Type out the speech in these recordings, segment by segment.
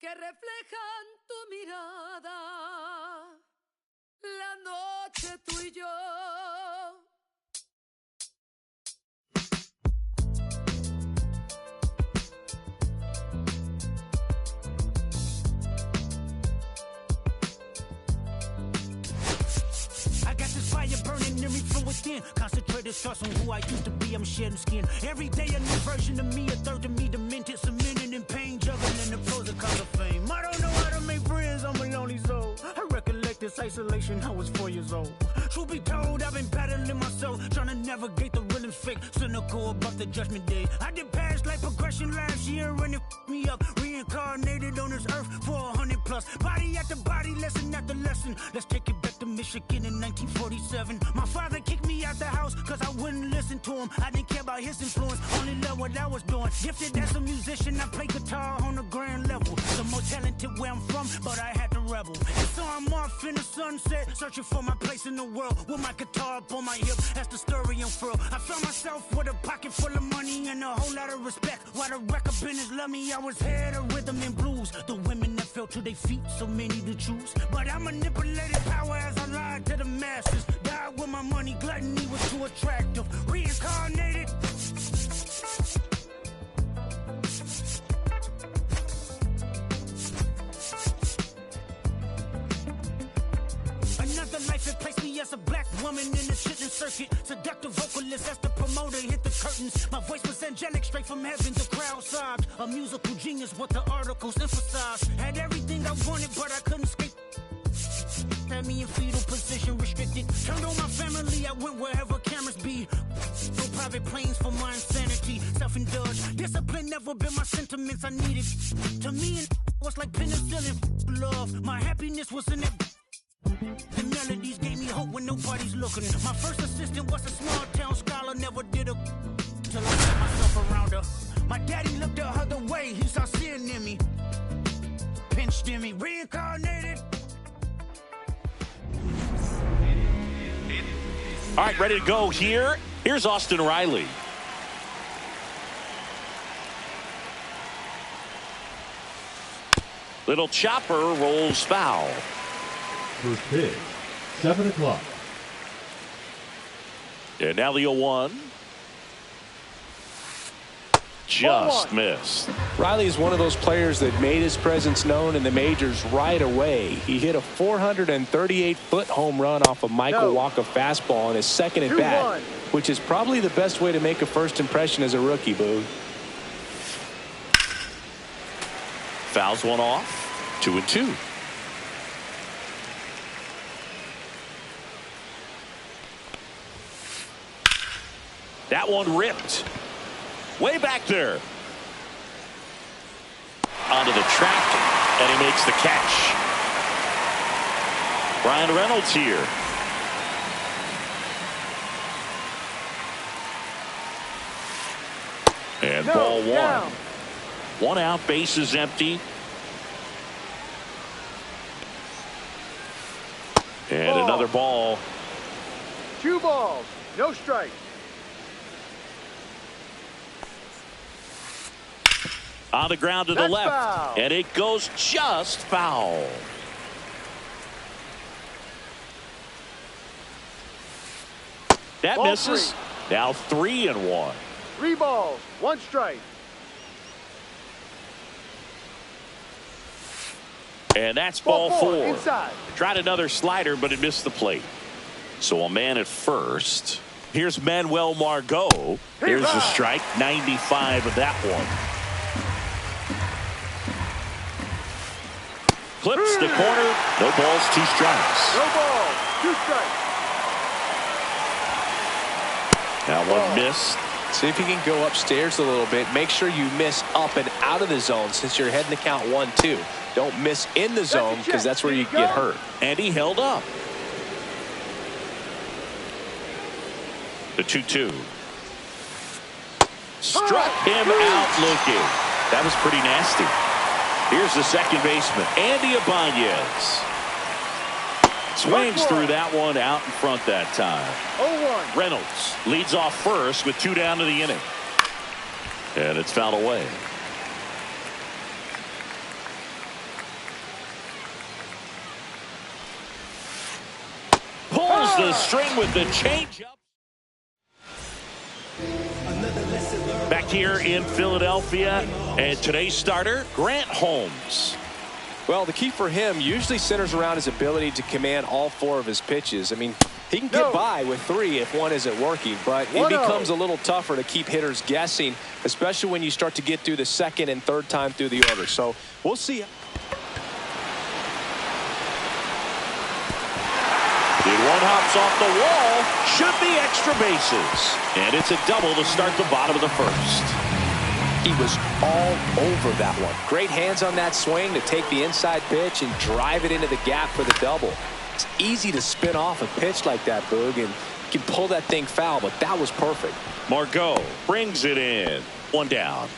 que reflejan tu mirada. La noche tú y yo. I got this fire burning in me from within. Concentrated thoughts on who I used to be. I'm shedding skin. Every day a new version of me, a third of me demented, cemented in pain, juggling the pros and cons of fame. I don't know how to make friends, I'm a lonely soul. I recollect this isolation, I was 4 years old. Truth be told, I've been battling myself, trying to navigate the real and fake, cynical about the judgment day. I did past life progression last year and it f***ed me up. Reincarnated on this earth for 100 plus. Body after body, lesson after lesson. Let's take it back to Michigan in 1947. My father kicked me out the house cause I wouldn't listen to him. I didn't care about his influence, only loved what I was doing. Gifted as a musician, I play guitar on a grand level. The more talented where I'm from, but I had to rebel. And so I'm off in the sunset, searching for my place in the world. With my guitar up on my hip, as the story unfurled. I found myself with a pocket full of money and a whole lot of respect. While the record business loved me, I was head of rhythm and blues. The women that fell to their feet, so many to choose. But I manipulated power as I lied to the masses. Died with my money, gluttony was too attractive. Reincarnated. Another life had placed me as a black woman in the chitlin circuit. Seductive vocalist as the promoter hit the curtains. My voice was angelic, straight from heaven, the crowd sobbed. A musical genius, what the articles emphasized. Had everything I wanted, but I couldn't escape. Had me in fetal position, restricted. Turned on my family, I went wherever cameras be. No private planes for my insanity. Self-indulged, discipline never been my sentiments I needed. To me, it was like penicillin. Love, my happiness was in it. The melodies gave me hope when nobody's looking. My first assistant was a small town scholar, never did a till I got myself around her. My daddy looked the other way, he saw sin in me. Pinched in me, reincarnated. All right, ready to go here. Here's Austin Riley. Little chopper rolls foul. First pitch, 7 o'clock. And now the 0-1. Just missed. Riley is one of those players that made his presence known in the majors right away. He hit a 438-foot home run off a Michael Wacha fastball in his second at bat, which is probably the best way to make a first impression as a rookie, Boog. Fouls one off. 2-2. That one ripped. Way back there. Onto the track, and he makes the catch. Bryan Reynolds here. And ball one. One out, base is empty. And another ball. 2 balls, no strike. On the ground to the left. Foul. And it goes just foul. That Ball misses. 3. Now 3-1. 3 balls, 1 strike. And that's ball 4. Inside. Tried another slider, but it missed the plate. So a man at first. Here's Manuel Margot. Here's the strike. 95 of that one. Clips the corner. No balls, 2 strikes. No balls, 2 strikes. Now one missed. See if you can go upstairs a little bit. Make sure you miss up and out of the zone since you're heading to count 1-2. Don't miss in the zone because that's where you get hurt. And he held up. The 2-2. Struck him out looking. That was pretty nasty. Here's the second baseman, Andy Ibanez. Swings through that one out in front that time. 0-1. Reynolds leads off first with 2 down to the inning. And it's fouled away. pulls the string with the changeup. Back here in Philadelphia, and today's starter, Grant Holmes. Well, the key for him usually centers around his ability to command all 4 of his pitches. I mean, he can get by with 3 if one isn't working, but it becomes a little tougher to keep hitters guessing, especially when you start to get through the second and third time through the order. So we'll see. One hops off the wall, should be extra bases. And it's a double to start the bottom of the first. He was all over that one. Great hands on that swing to take the inside pitch and drive it into the gap for the double. It's easy to spin off a pitch like that, Boog, and you can pull that thing foul, but that was perfect. Margot brings it in. 1 down.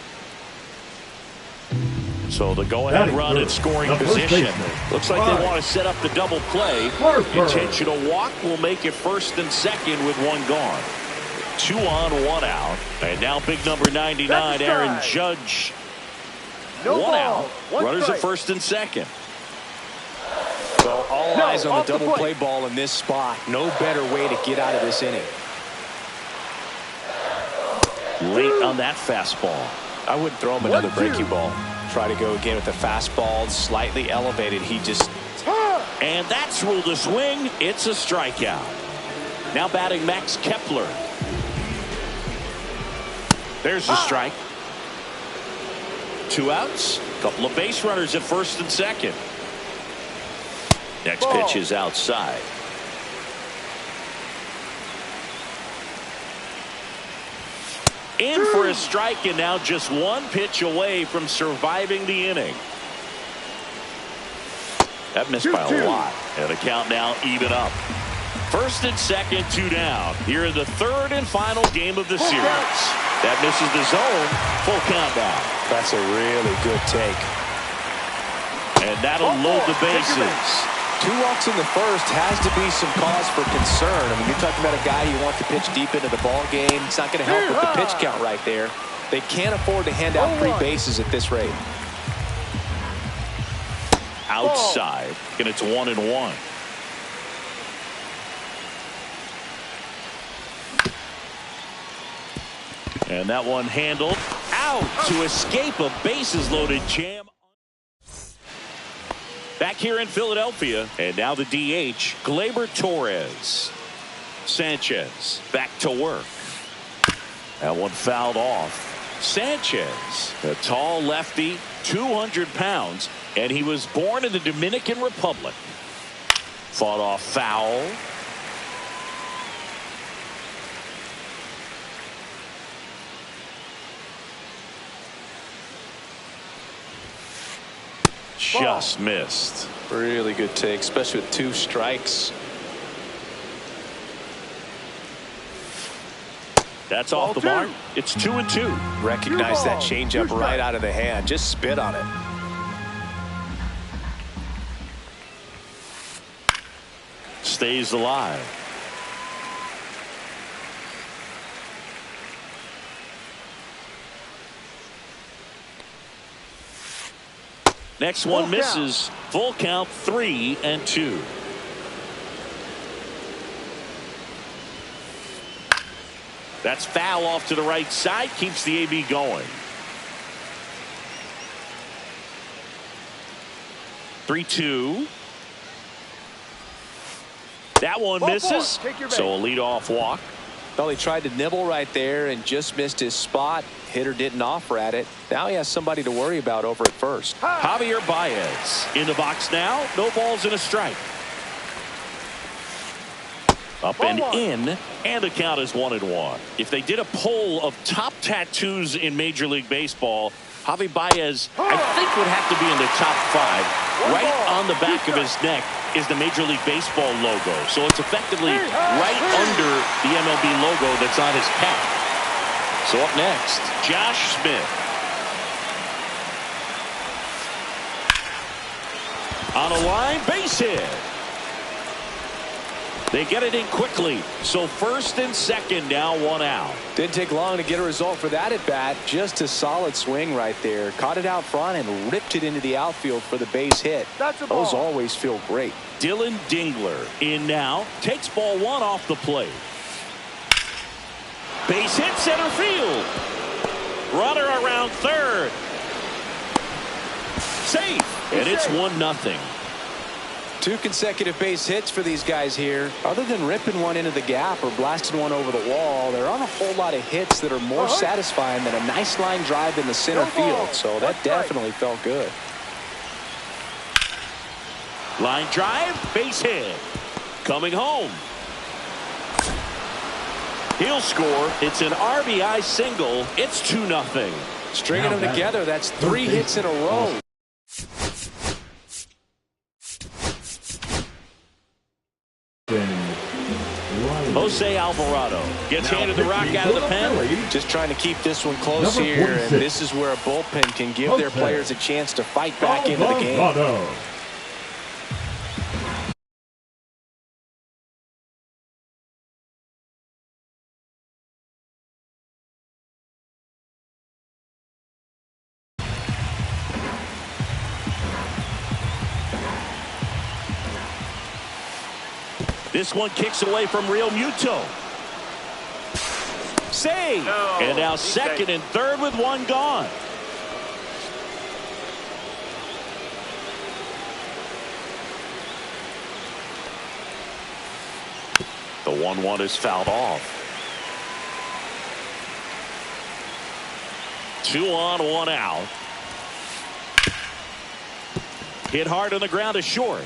So the go-ahead run in scoring position. Looks like they want to set up the double play. Intentional walk will make it first and second with 1 gone. 2 on, 1 out. And now big number 99, Aaron Judge. 1 out. Runners at first and second. So all eyes on the double play ball in this spot. No better way to get out of this inning. Late on that fastball. I wouldn't throw him another breaking ball. Try to go again with the fastball, slightly elevated. He just... And that's ruled a swing. It's a strikeout. Now batting Max Kepler. There's the strike. 2 outs. Couple of base runners at first and second. Next pitch is outside. In for a strike, and now just 1 pitch away from surviving the inning. That missed by a lot. And the count now even up. First and second, 2 down. Here in the 3rd and final game of the series. That misses the zone. Full count now. That's a really good take. And that'll load the bases. 2 walks in the first has to be some cause for concern. I mean, you're talking about a guy you want to pitch deep into the ball game. It's not going to help with the pitch count right there. They can't afford to hand out free bases at this rate. Outside, and it's 1-1. And that one handled out to escape a bases loaded jam. Back here in Philadelphia, and now the DH, Gleyber Torres. Sanchez back to work. That one fouled off. Sanchez, a tall lefty, 200 pounds, and he was born in the Dominican Republic. Fought off foul. Just missed. Really good take, especially with 2 strikes. That's off the mark. It's 2-2. Recognize that changeup right out of the hand. Just spit on it. Stays alive. Next one misses. Full count, 3-2. That's foul off to the right side. Keeps the AB going. 3-2. That one misses. So a leadoff walk. Well, he tried to nibble right there and just missed his spot. Hitter didn't offer at it. Now he has somebody to worry about over at first. Javier Baez in the box now. No balls and a strike. Up and in, and the count is 1-1. If they did a poll of top tattoos in Major League Baseball, Javi Baez, I think, would have to be in the top 5. Right on the back of his neck is the Major League Baseball logo. So it's effectively right under the MLB logo that's on his cap. So up next, Josh Smith. On a line, base hit. They get it in quickly. So first and second, now one out. Didn't take long to get a result for that at bat. Just a solid swing right there. Caught it out front and ripped it into the outfield for the base hit. That's a ball. Those always feel great. Dylan Dingler in now. Takes ball one off the plate. Base hit center field. Runner around third. Safe. And it's 1-0. 2 consecutive base hits for these guys here. Other than ripping one into the gap or blasting one over the wall, there aren't a whole lot of hits that are more satisfying than a nice line drive in the center field. So that definitely felt good. Line drive, base hit. Coming home. He'll score. It's an RBI single. It's 2-0. Stringing them together, that's 3 hits in a row. Jose Alvarado gets handed the rock out of the pen. Just trying to keep this one close here, and this is where a bullpen can give their players a chance to fight back into the game. This one kicks it away from Real Muto. Save. No, and now second and third with one gone. The 1-1 is fouled off. 2 on, 1 out. Hit hard on the ground to short.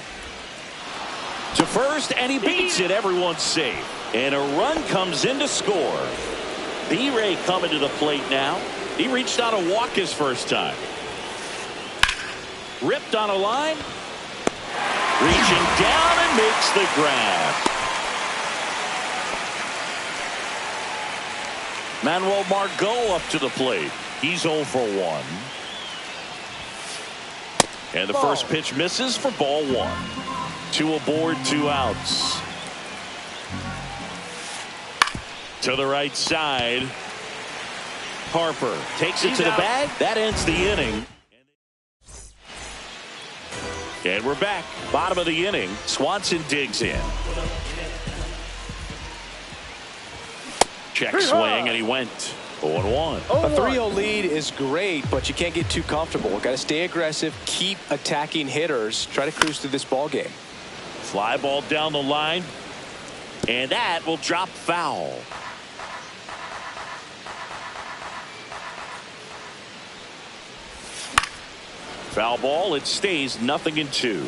To first, and he beats it. Everyone's safe. And a run comes in to score. B-Ray coming to the plate now. He reached out to walk his first time. Ripped on a line. Reaching down and makes the grab. Manuel Margot up to the plate. He's 0 for 1. And the first pitch misses for ball 1. 2 aboard, 2 outs. To the right side. Harper takes it to the bag. That ends the inning. And we're back. Bottom of the inning. Swanson digs in. Check swing, and he went 0-1. A 3-0 lead is great, but you can't get too comfortable. Got to stay aggressive, keep attacking hitters, try to cruise through this ball game. Fly ball down the line, and that will drop foul. Foul ball. It stays 0-2.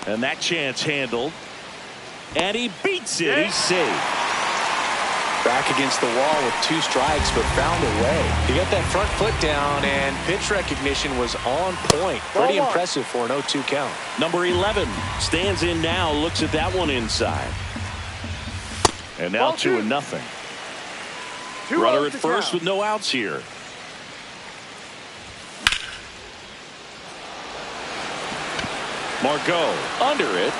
And that chance handled. And he beats it. He's safe. Back against the wall with 2 strikes, but found a way. He got that front foot down, and pitch recognition was on point. Pretty impressive for an 0-2 count. Number 11 stands in now, looks at that one inside. And now 2-0. Runner at first with no outs here. Margot under it.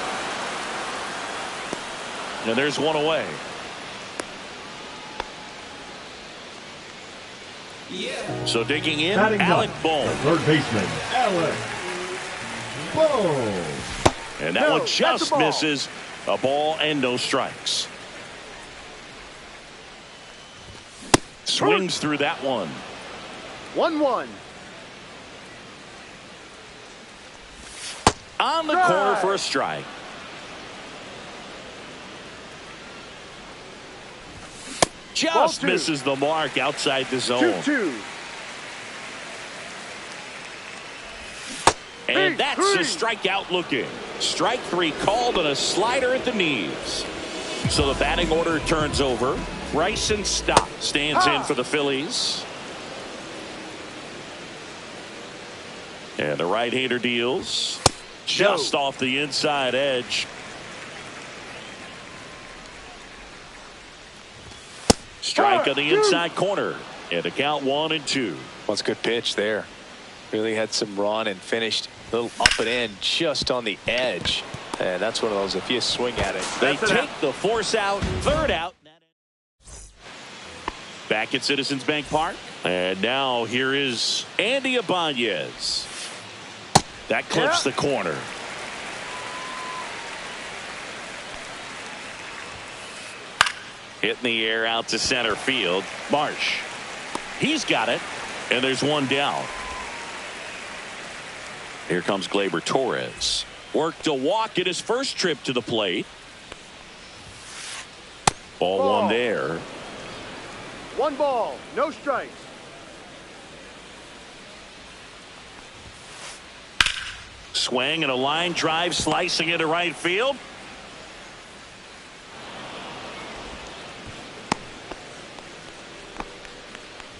And there's one away. So digging in, Alec Bohm. Third baseman, Alec Bohm. And that one just misses. A ball and no strikes. Swings through that one. 1-1. On the corner for a strike. Just misses the mark outside the zone. 2-2. And that's a strikeout looking. Strike 3 called and a slider at the knees. So the batting order turns over. Bryson Stott stands in for the Phillies. And the right-hander deals just off the inside edge. Strike on the inside corner. And a count 1-2. Well, it's a good pitch there. Really had some run and finished a little up and in just on the edge. And that's one of those, if you swing at it. They take the force out. Third out. Back at Citizens Bank Park. And now here is Andy Ibanez. That clips the corner. Hitting the air out to center field. Marsh. He's got it. And there's one down. Here comes Gleyber Torres. Worked a walk in his first trip to the plate. Ball one there. 1 ball, no strikes. Swing and a line drive slicing into right field.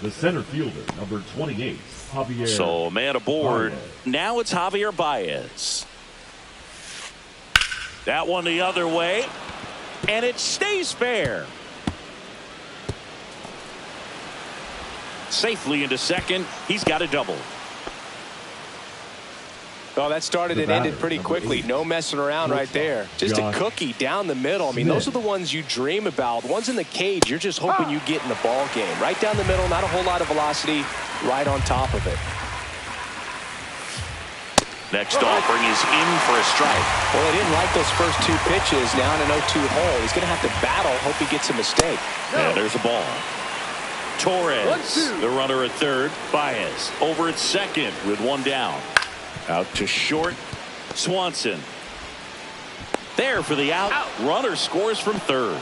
The center fielder, number 28, Javier. So man aboard. Baez. Now it's Javier Baez. That one the other way. And it stays fair. Safely into second. He's got a double. Well, that started and ended pretty quickly. No messing around right there. Just a cookie down the middle. I mean, those are the ones you dream about. Ones in the cage, you're just hoping you get in the ball game. Right down the middle, not a whole lot of velocity, right on top of it. Next offering is in for a strike. Well, they didn't like those first 2 pitches. Now in an 0-2 hole. He's going to have to battle. Hope he gets a mistake. And there's a ball. Torres, the runner at third. Baez over at second with one down. Out to short. Swanson. There for the out. Runner scores from third.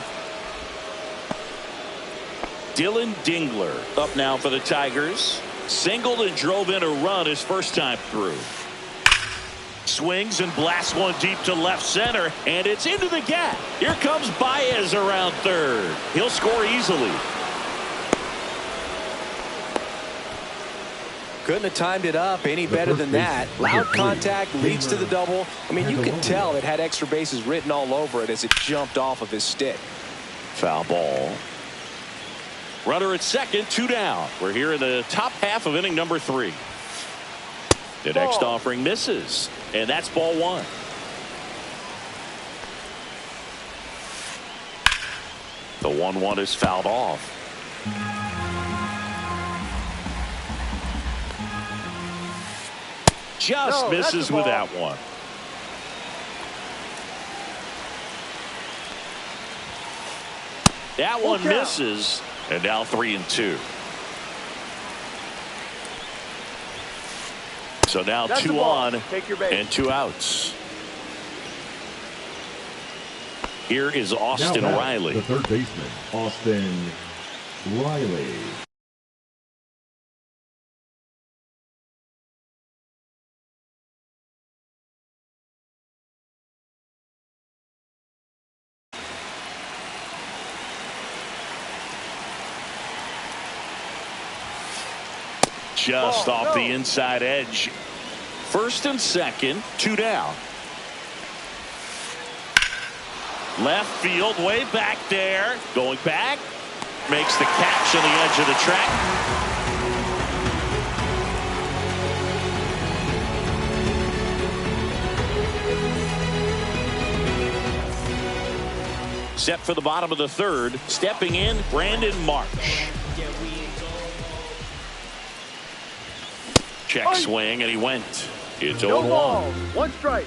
Dylan Dingler up now for the Tigers. Singled and drove in a run his first time through. Swings and blasts one deep to left center, and it's into the gap. Here comes Baez around third. He'll score easily. Couldn't have timed it up any better than that. Loud contact leads to the double. I mean, you can tell it had extra bases written all over it as it jumped off of his stick. Foul ball. Runner at second, 2 down. We're here in the top half of inning number 3. The next offering misses, and that's ball 1. The 1-1 is fouled off. Just misses with that one. That one misses, and now 3-2. So now 2 on and 2 outs. Here is Austin Riley. The third baseman, Austin Riley. Just off the inside edge. First and second, 2 down. Left field, way back there. Going back. Makes the catch on the edge of the track. Set for the bottom of the third. Stepping in, Brandon Marsh. Check swing, and he went. It's 0-1. 1 strike.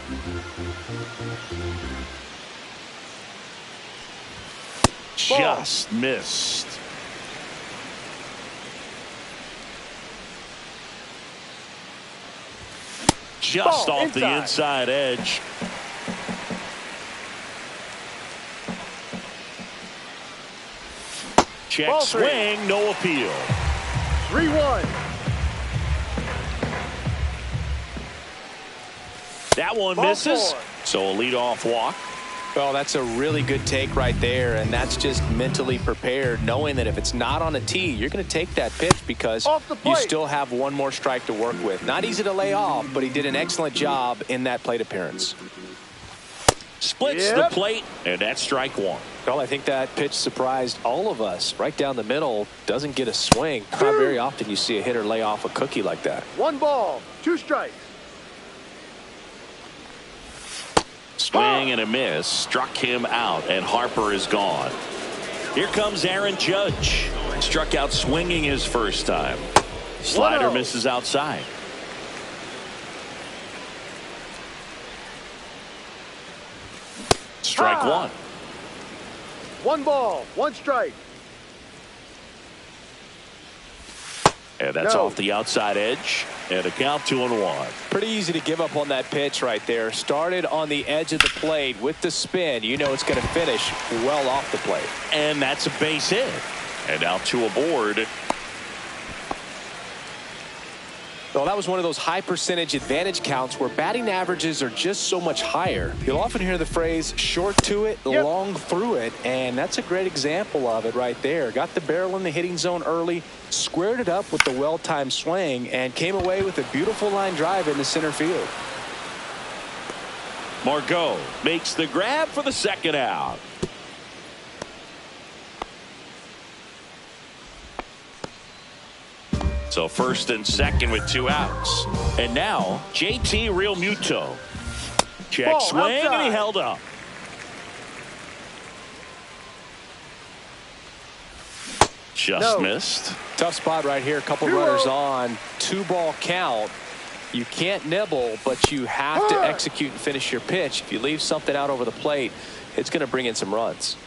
Just missed. Just off the inside edge. Check swing, no appeal. 3-1. That one misses, so a leadoff walk. Well, that's a really good take right there, and that's just mentally prepared, knowing that if it's not on a tee, you're going to take that pitch because you still have one more strike to work with. Not easy to lay off, but he did an excellent job in that plate appearance. Splits the plate, and that's strike one. Well, I think that pitch surprised all of us. Right down the middle, doesn't get a swing. Not very often you see a hitter lay off a cookie like that. 1 ball, 2 strikes. Swing and a miss. Struck him out, and Harper is gone. Here comes Aaron Judge. Struck out swinging his first time. Slider misses outside. Strike one. 1 ball, 1 strike. And that's off the outside edge. And a count 2-1. Pretty easy to give up on that pitch right there. Started on the edge of the plate with the spin. You know it's going to finish well off the plate. And that's a base hit. And now 2 aboard. Well, that was one of those high percentage advantage counts where batting averages are just so much higher. You'll often hear the phrase short to it, long through it, and that's a great example of it right there. Got the barrel in the hitting zone early, squared it up with the well-timed swing, and came away with a beautiful line drive into center field. Margot makes the grab for the second out. So first and second with 2 outs. And now JT Realmuto. Check swing outside. And he held up. Just missed. Tough spot right here. A couple runners on. 2-ball count. You can't nibble, but you have to execute and finish your pitch. If you leave something out over the plate, it's going to bring in some runs.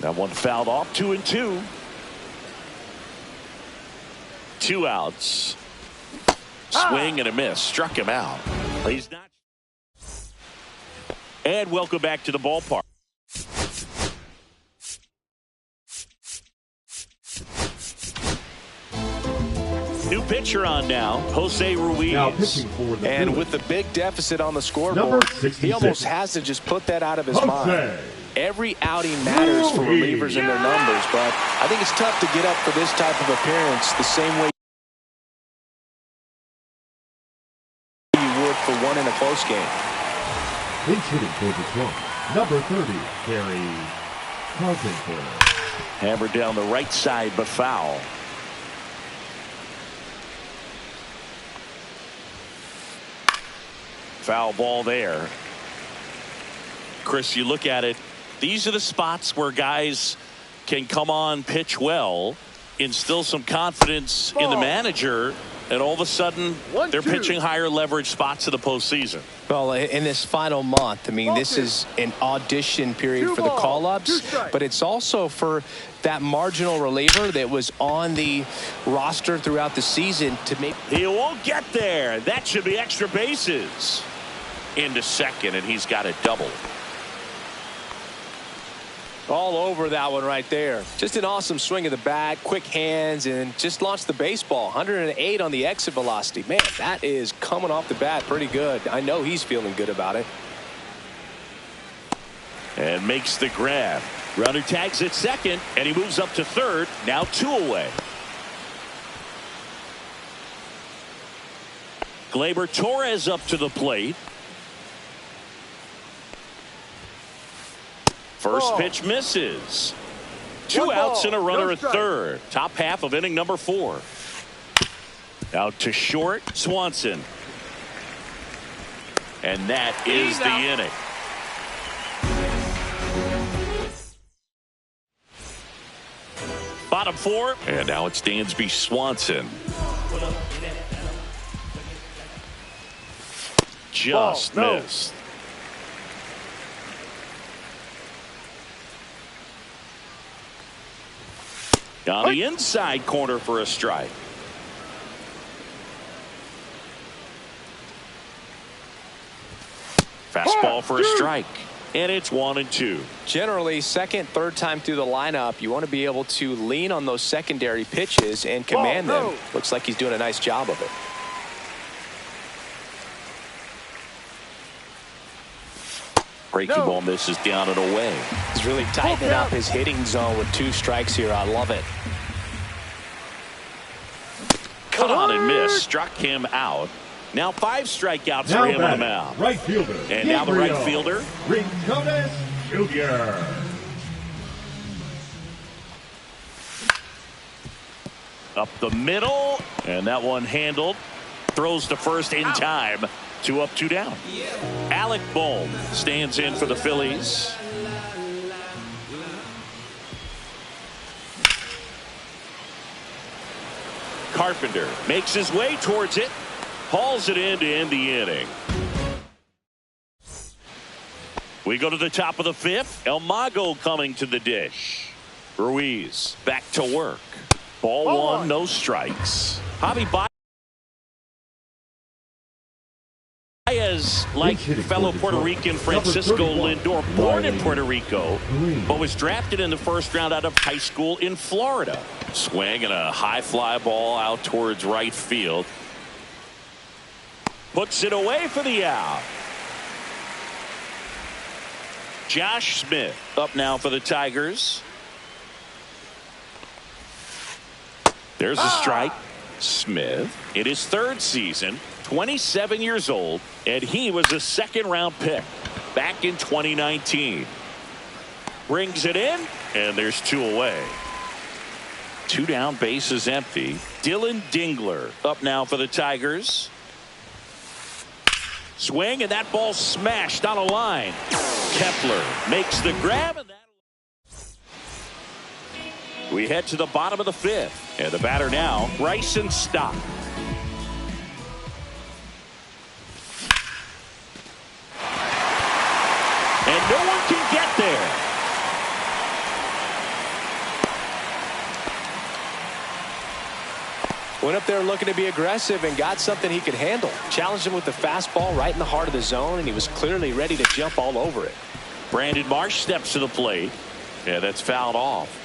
That one fouled off. 2-2. 2 outs. Swing and a miss. Struck him out. He's not. And welcome back to the ballpark. New pitcher on now, Jose Ruiz. Now pitching for the and Phillies, with the big deficit on the scoreboard, he almost has to just put that out of his mind. Every outing matters for relievers and their numbers, but I think it's tough to get up for this type of appearance the same way you would for one in a close game. pinch hitting for the Twins, number 30, Gary Carpenter. Hammered down the right side, but foul. Foul ball there. Chris, you look at it, these are the spots where guys can come on, pitch well, instill some confidence in the manager, and all of a sudden they're pitching higher leverage spots in the postseason. Well, in this final month, I mean, this is an audition period for the call-ups, but it's also for that marginal reliever that was on the roster throughout the season to make. He won't get there. That should be extra bases. Into second, and he's got a double. All over that one right there. Just an awesome swing of the bat, quick hands, and just launched the baseball. 108 on the exit velocity. Man, that is coming off the bat pretty good. I know he's feeling good about it. And makes the grab. Runner tags at second, and he moves up to third. Now 2 away. Gleyber Torres up to the plate. First pitch misses. 2 outs and a runner at third. Top half of inning number 4. Out to short, Swanson. And that is the inning. Bottom 4. And now it's Dansby Swanson. Just missed. On the inside corner for a strike. Fastball for a strike. And it's 1-2. Generally, second, third time through the lineup, you want to be able to lean on those secondary pitches and command them. Looks like he's doing a nice job of it. Breaking ball misses down and away. He's really tightening up his hitting zone with 2 strikes here. I love it. Caught and missed. Struck him out. Now 5 strikeouts Now for him on the batting, mound. right fielder. And now the right Gabriel fielder. Rincones Jr. Up the middle, and that one handled. Throws to first in time. 2 up, 2 down. Alec Bohm stands in for the Phillies. Carpenter makes his way towards it. Hauls it in to end the inning. We go to the top of the 5th. El Mago coming to the dish. Ruiz back to work. Ball 1, no strikes. Javi Baez, like fellow Puerto Rican Francisco Lindor, born in Puerto Rico, but was drafted in the first round out of high school in Florida. Swing and a high fly ball out towards right field. Puts it away for the out. Josh Smith up now for the Tigers. There's a strike. Smith in his 3rd season, 27 years old, and he was a 2nd-round pick back in 2019. Brings it in, and there's 2 away. 2 down, bases empty. Dylan Dingler up now for the Tigers. Swing, and that ball smashed on a line. Kepler makes the grab, and that. We head to the bottom of the 5th, and the batter now, Bryson Stott. And no one can get there. Went up there looking to be aggressive and got something he could handle. Challenged him with the fastball right in the heart of the zone, and he was clearly ready to jump all over it. Brandon Marsh steps to the plate. Yeah, that's fouled off.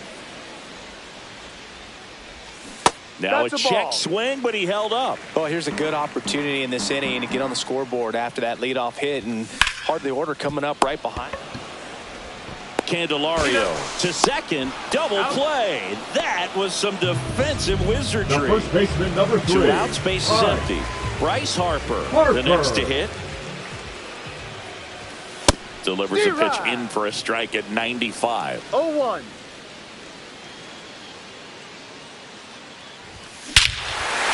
Now a check swing, but he held up. Well, here's a good opportunity in this inning to get on the scoreboard after that leadoff hit, and hardly order coming up right behind. Candelario to second, double play. That was some defensive wizardry. The first baseman, number 3. 2 outs, base is empty. Bryce Harper, the next to hit. Delivers a pitch in for a strike at 95. 0-1.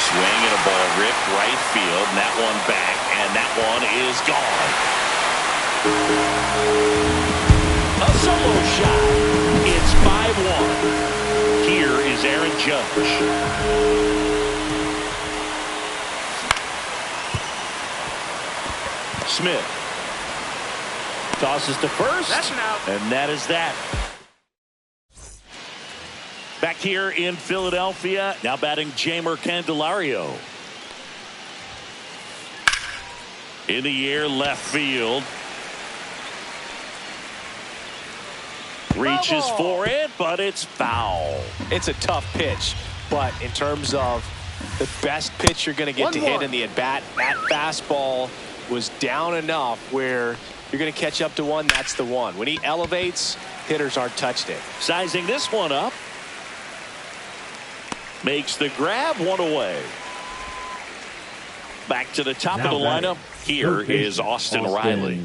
Swing and a ball ripped right field, and that one back, and that one is gone. A solo shot. It's 5-1. Here is Aaron Judge. Smith tosses to first. That's an out. And that is that. Back here in Philadelphia, now batting Jeimer Candelario. In the air, left field. Reaches for it, but it's foul. It's a tough pitch, but in terms of the best pitch you're going to get to hit in the at-bat, that fastball was down enough where you're going to catch up to one. That's the one. When he elevates, hitters aren't touched it. Sizing this one up. Makes the grab, 1 away. Back to the top of the lineup. Here is Austin Riley.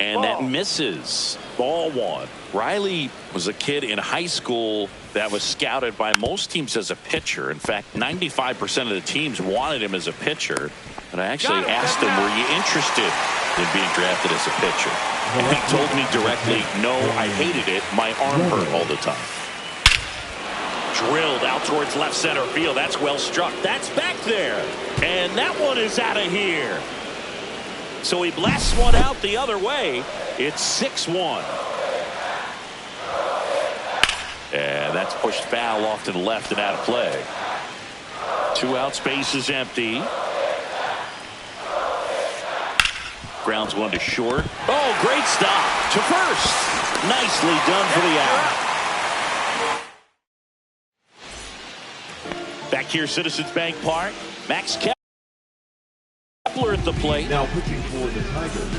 And that misses. Ball 1. Riley was a kid in high school that was scouted by most teams as a pitcher. In fact, 95% of the teams wanted him as a pitcher. And I actually asked him, were you interested in being drafted as a pitcher? And he told me directly, no, I hated it. My arm hurt all the time. Drilled out towards left center field. That's well struck. That's back there. And that one is out of here. So he blasts one out the other way. It's 6-1. And that's pushed foul off to the left and out of play. 2 outs, base is empty. Grounds one to short. Oh, great stop to first. Nicely done for the out. Back here, Citizens Bank Park. Max Kepler at the plate. Now pitching for the Tigers.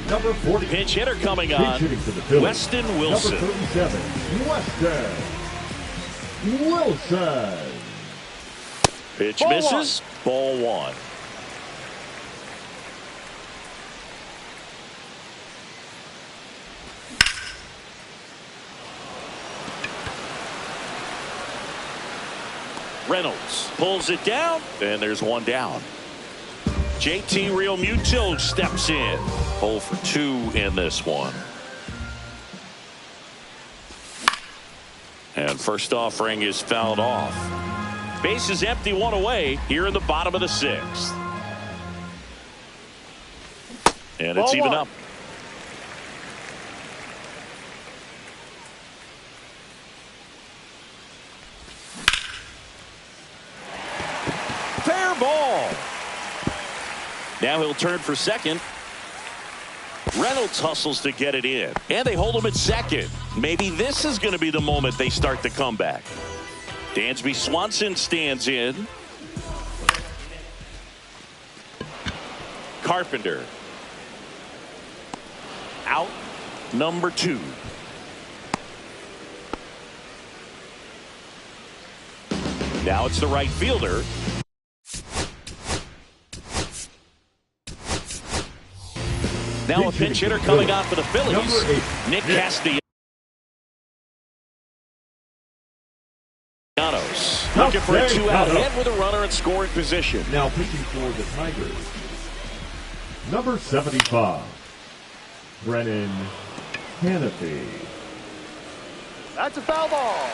Number Number 40. Pinch hitter coming on. Pinch hitting for the Phillies. Weston Wilson. Number 37. Weston Wilson. Pitch Ball misses. Ball one. Reynolds pulls it down, and there's one down. JT Realmuto steps in. 0 for 2 in this one. And first offering is fouled off. Base is empty, one away here in the bottom of the 6th. And it's Ball even one. up. Fair ball. Now he'll turn for second. Reynolds hustles to get it in. And they hold him at second. Maybe this is going to be the moment they start the comeback. Dansby Swanson stands in. Carpenter. Out. Number 2. Now it's the right fielder. Now a pinch hitter coming on for the Phillies. Number 8. Nick Castellanos. Looking for a 2-out hit with a runner in scoring position. Now pitching for the Tigers. Number 75. Brennan Hanafy. That's a foul ball.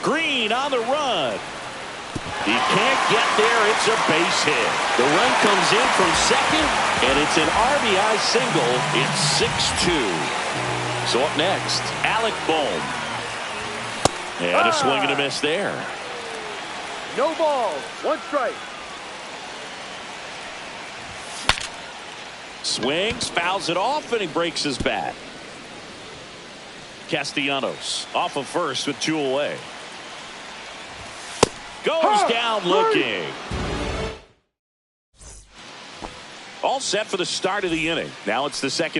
Green on the run. He can't get there. It's a base hit. The run comes in from second, and it's an RBI single. It's 6-2. So up next, Alec Bohm. And a swing and a miss there. No balls. 1 strike. Swings, fouls it off, and he breaks his bat. Castellanos off of first with 2 away. Goes down looking. All set for the start of the inning. Now it's the second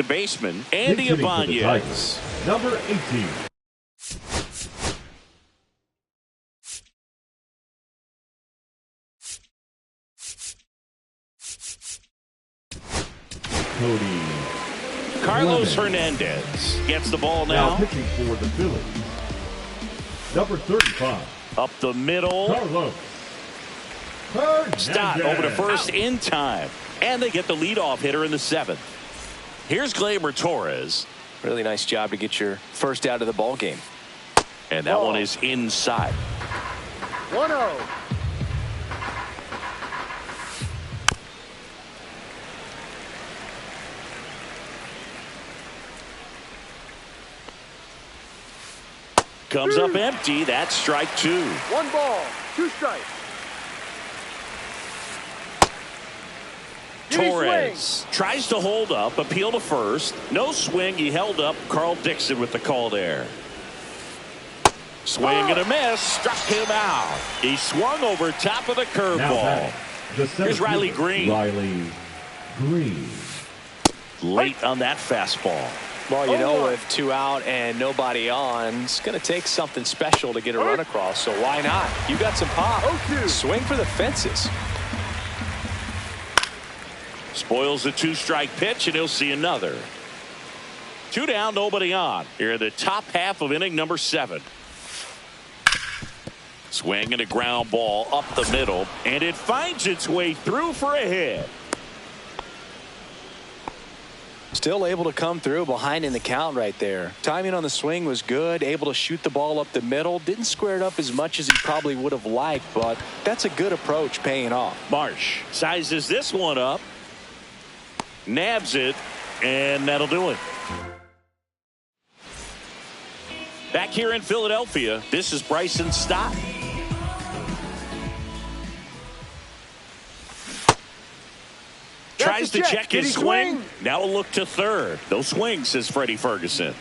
baseman, Andy Ibanez. Number 18. Cody Carlos Clemens. Hernandez gets the ball Now now. pitching for the Phillies. Number 35. Up the middle. Carlos Hernandez. Stott over to first in time. And they get the leadoff hitter in the 7th. Here's Gleyber Torres. Really nice job to get your first out of the ball game. And that one is inside. 1-0. Comes up empty. That's strike 2. 1 ball. 2 strikes. Torres tries to hold up, appeal to first. No swing. He held up. Carl Dixon with the call there. Swing and a miss. Struck him out. He swung over top of the curveball. Here's Riley Green. Riley Green. Late on that fastball. Well, you know, with 2 out and nobody on, it's going to take something special to get a run across. So why not? You got some pop. 0-2. Swing for the fences. Spoils the 2-strike pitch, and he'll see another. 2 down, nobody on. Here in the top half of inning number 7. Swing and a ground ball up the middle, and it finds its way through for a hit. Still able to come through behind in the count right there. Timing on the swing was good. Able to shoot the ball up the middle. Didn't square it up as much as he probably would have liked, but that's a good approach paying off. Marsh sizes this one up. Nabs it, and that'll do it. Back here in Philadelphia, this is Bryson Stott. Tries to check his swing. Now a look to third. No swing, says Freddie Ferguson.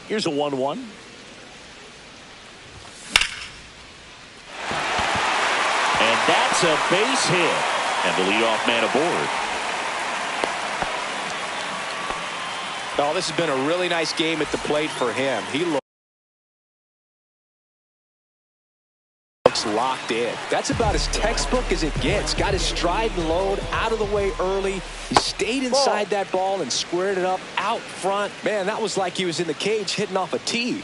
Here's a 1-1. And that's a base hit. And the leadoff man aboard. Oh, this has been a really nice game at the plate for him. He looks locked in. That's about as textbook as it gets. Got his stride and load out of the way early. He stayed inside that ball and squared it up out front. Man, that was like he was in the cage hitting off a tee.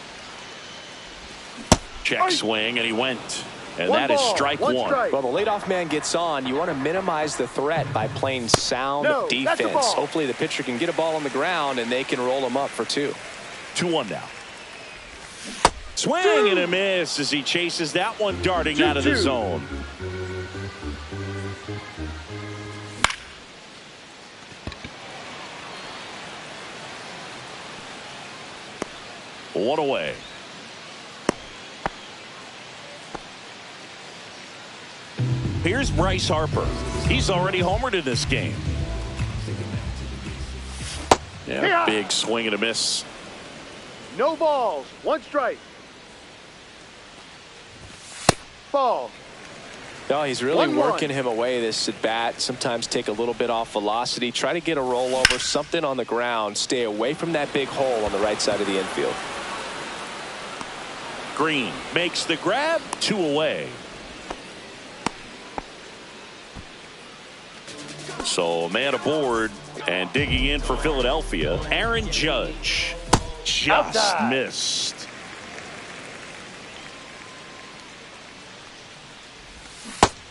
Check swing, and he went. And that is strike one. Well, the leadoff man gets on. You want to minimize the threat by playing sound defense. Hopefully the pitcher can get a ball on the ground and they can roll him up for 2. 2-1 now. Swing and a miss as he chases that one darting out of the zone. One away. Here's Bryce Harper. He's already homered in this game. Yeah, big swing and a miss. No balls. 1 strike. Ball. No, he's really working him away this at bat. Sometimes take a little bit off velocity. Try to get a rollover, something on the ground. Stay away from that big hole on the right side of the infield. Green makes the grab. 2 away. So a man aboard and digging in for Philadelphia. Aaron Judge just missed.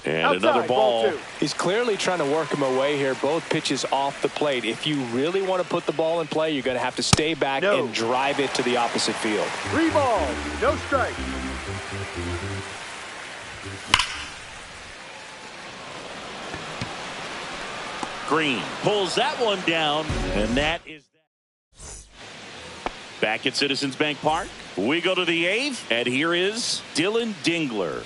And another ball. He's clearly trying to work him away here. Both pitches off the plate. If you really want to put the ball in play, you're going to have to stay back and drive it to the opposite field. 3 balls. No strike. Green pulls that one down, and that is that. Back at Citizens Bank Park, we go to the 8th, and here is Dylan Dingler.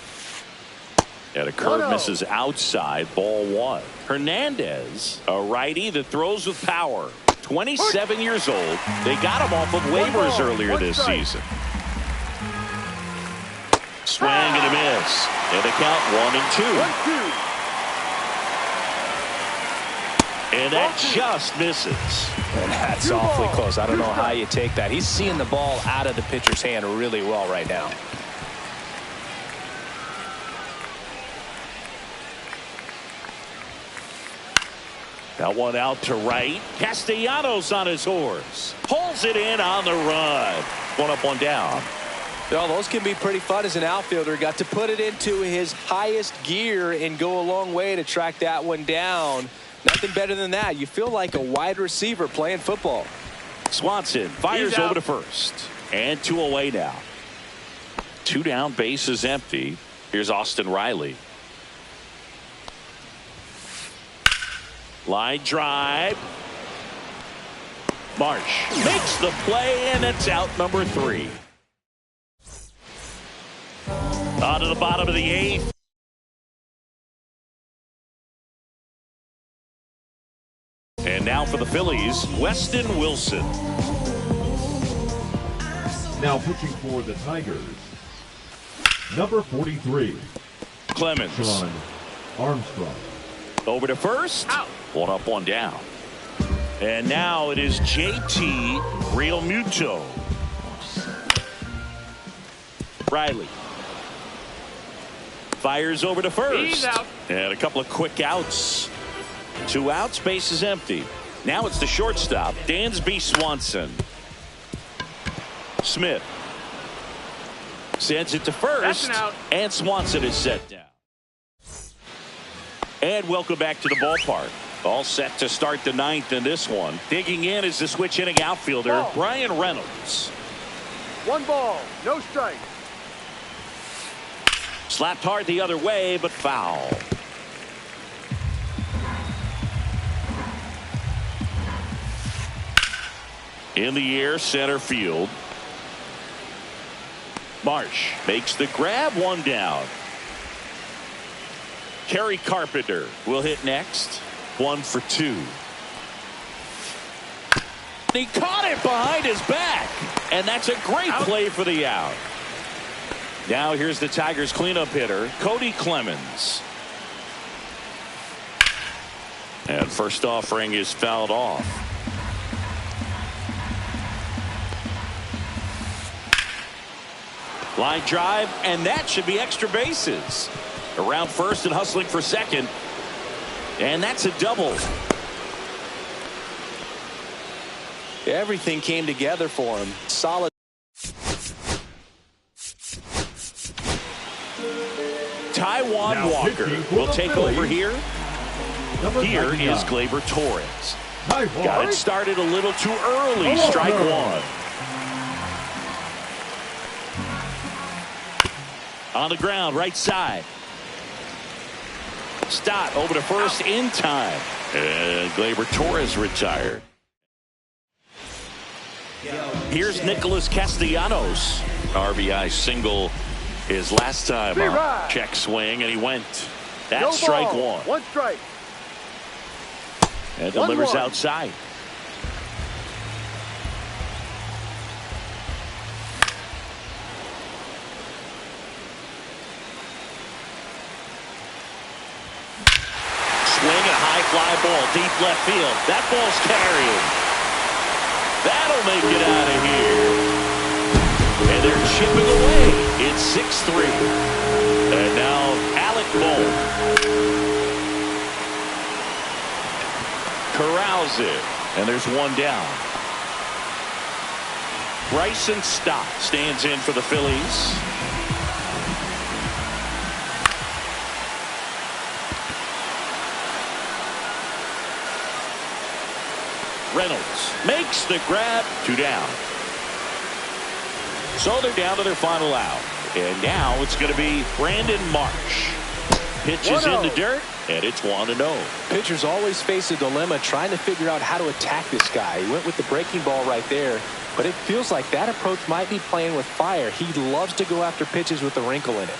And a curve misses outside, ball 1. Hernandez, a righty that throws with power. 27 years old. They got him off of waivers earlier this season. Swing and a miss. And the count 1-2. And that just misses. And that's awfully close. I don't know how you take that. He's seeing the ball out of the pitcher's hand really well right now. That one out to right. Castellanos on his horse. Pulls it in on the run. 1 up, 1 down. Well, those can be pretty fun as an outfielder. Got to put it into his highest gear and go a long way to track that one down. Nothing better than that. You feel like a wide receiver playing football. Swanson fires over to first. And 2 away now. 2 down, base is empty. Here's Austin Riley. Line drive. Marsh makes the play, and it's out number 3. On to the bottom of the 8th. And now for the Phillies, Weston Wilson. Now pitching for the Tigers, number 43, Clemens. Sean Armstrong. Over to first. Out. 1 up, 1 down. And now it is JT Realmuto. Riley fires over to first. He's out. And a couple of quick outs. 2 outs, base is empty. Now it's the shortstop, Dansby Swanson. Smith sends it to first, and Swanson is set down. And welcome back to the ballpark. All set to start the 9th in this one. Digging in is the switch hitting outfielder, Brian Reynolds. 1 ball, no strike. Slapped hard the other way, but foul. In the air, center field. Marsh makes the grab, 1 down. Kerry Carpenter will hit next. 1 for 2. He caught it behind his back. And that's a great play for the out. Now here's the Tigers cleanup hitter, Cody Clemens. And first offering is fouled off. Line drive, and that should be extra bases. Around first and hustling for second. And that's a double. Everything came together for him. Solid. Taijuan Now Walker will take Phillies. over here. Number Here 99. is Gleyber Torres. Taijuan. Got it started a little too early. Strike one. On the ground, right side. Stott over to first in time. And Gleyber Torres retired. Here's Nicholas Castellanos. RBI single his last time up. Check swing, and he went. That's No strike ball. one. 1 strike. And delivers 1-1. outside. Swing and a high fly ball deep left field. That ball's carried. That'll make it out of here. And they're chipping away. It's 6-3. And now Alec Bohm corrals it. And there's one down. Bryson Stott stands in for the Phillies. Reynolds makes the grab. 2 down. So they're down to their final out. And now it's going to be Brandon Marsh. Pitches in the dirt, and it's 1-0. Pitchers always face a dilemma trying to figure out how to attack this guy. He went with the breaking ball right there, but it feels like that approach might be playing with fire. He loves to go after pitches with a wrinkle in it.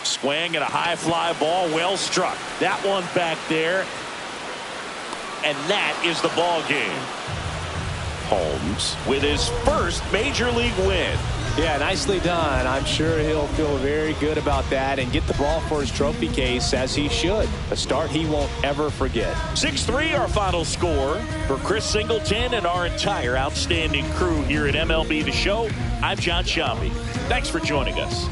Swing and a high fly ball, well struck. That one back there. And that is the ball game. Holmes with his first major league win. Yeah, nicely done. I'm sure he'll feel very good about that and get the ball for his trophy case, as he should. A start he won't ever forget. 6-3 our final score. For Chris Singleton and our entire outstanding crew here at MLB The Show, I'm John Sciambi. Thanks for joining us.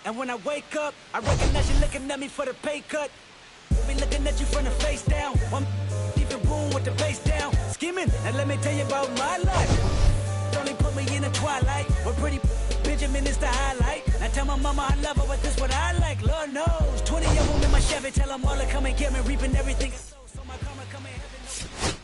And when I wake up, I recognize you looking at me for the pay cut. Be looking at you from the face down. One even room with the face down. Skimming, and let me tell you about my life. Only put me in the twilight. We're pretty Benjamin is the highlight. Now tell my mama I love her, but this what I like. Lord knows. 20 of them in my Chevy. Tell them all to come and get me, reaping everything. So my karma come in heaven.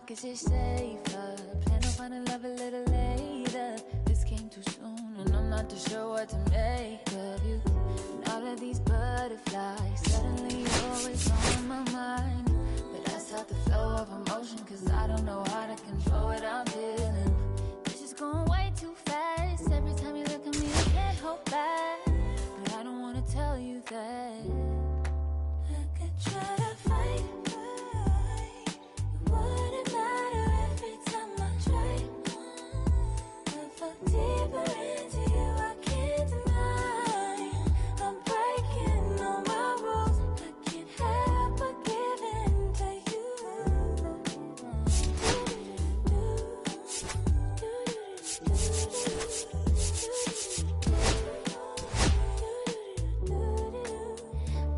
Cause it's safer. Plan on finding love a little later. This came too soon, and I'm not too sure what to make of you. And all of these butterflies, suddenly you're always on my mind. But I stop the flow of emotion, cause I don't know how to control what I'm feeling. It's just going way too fast. Every time you look at me, I can't hold back. But I don't wanna tell you that. I could try to fight. Deeper into you, I can't deny. I'm breaking all my rules. I can't help but give in to you.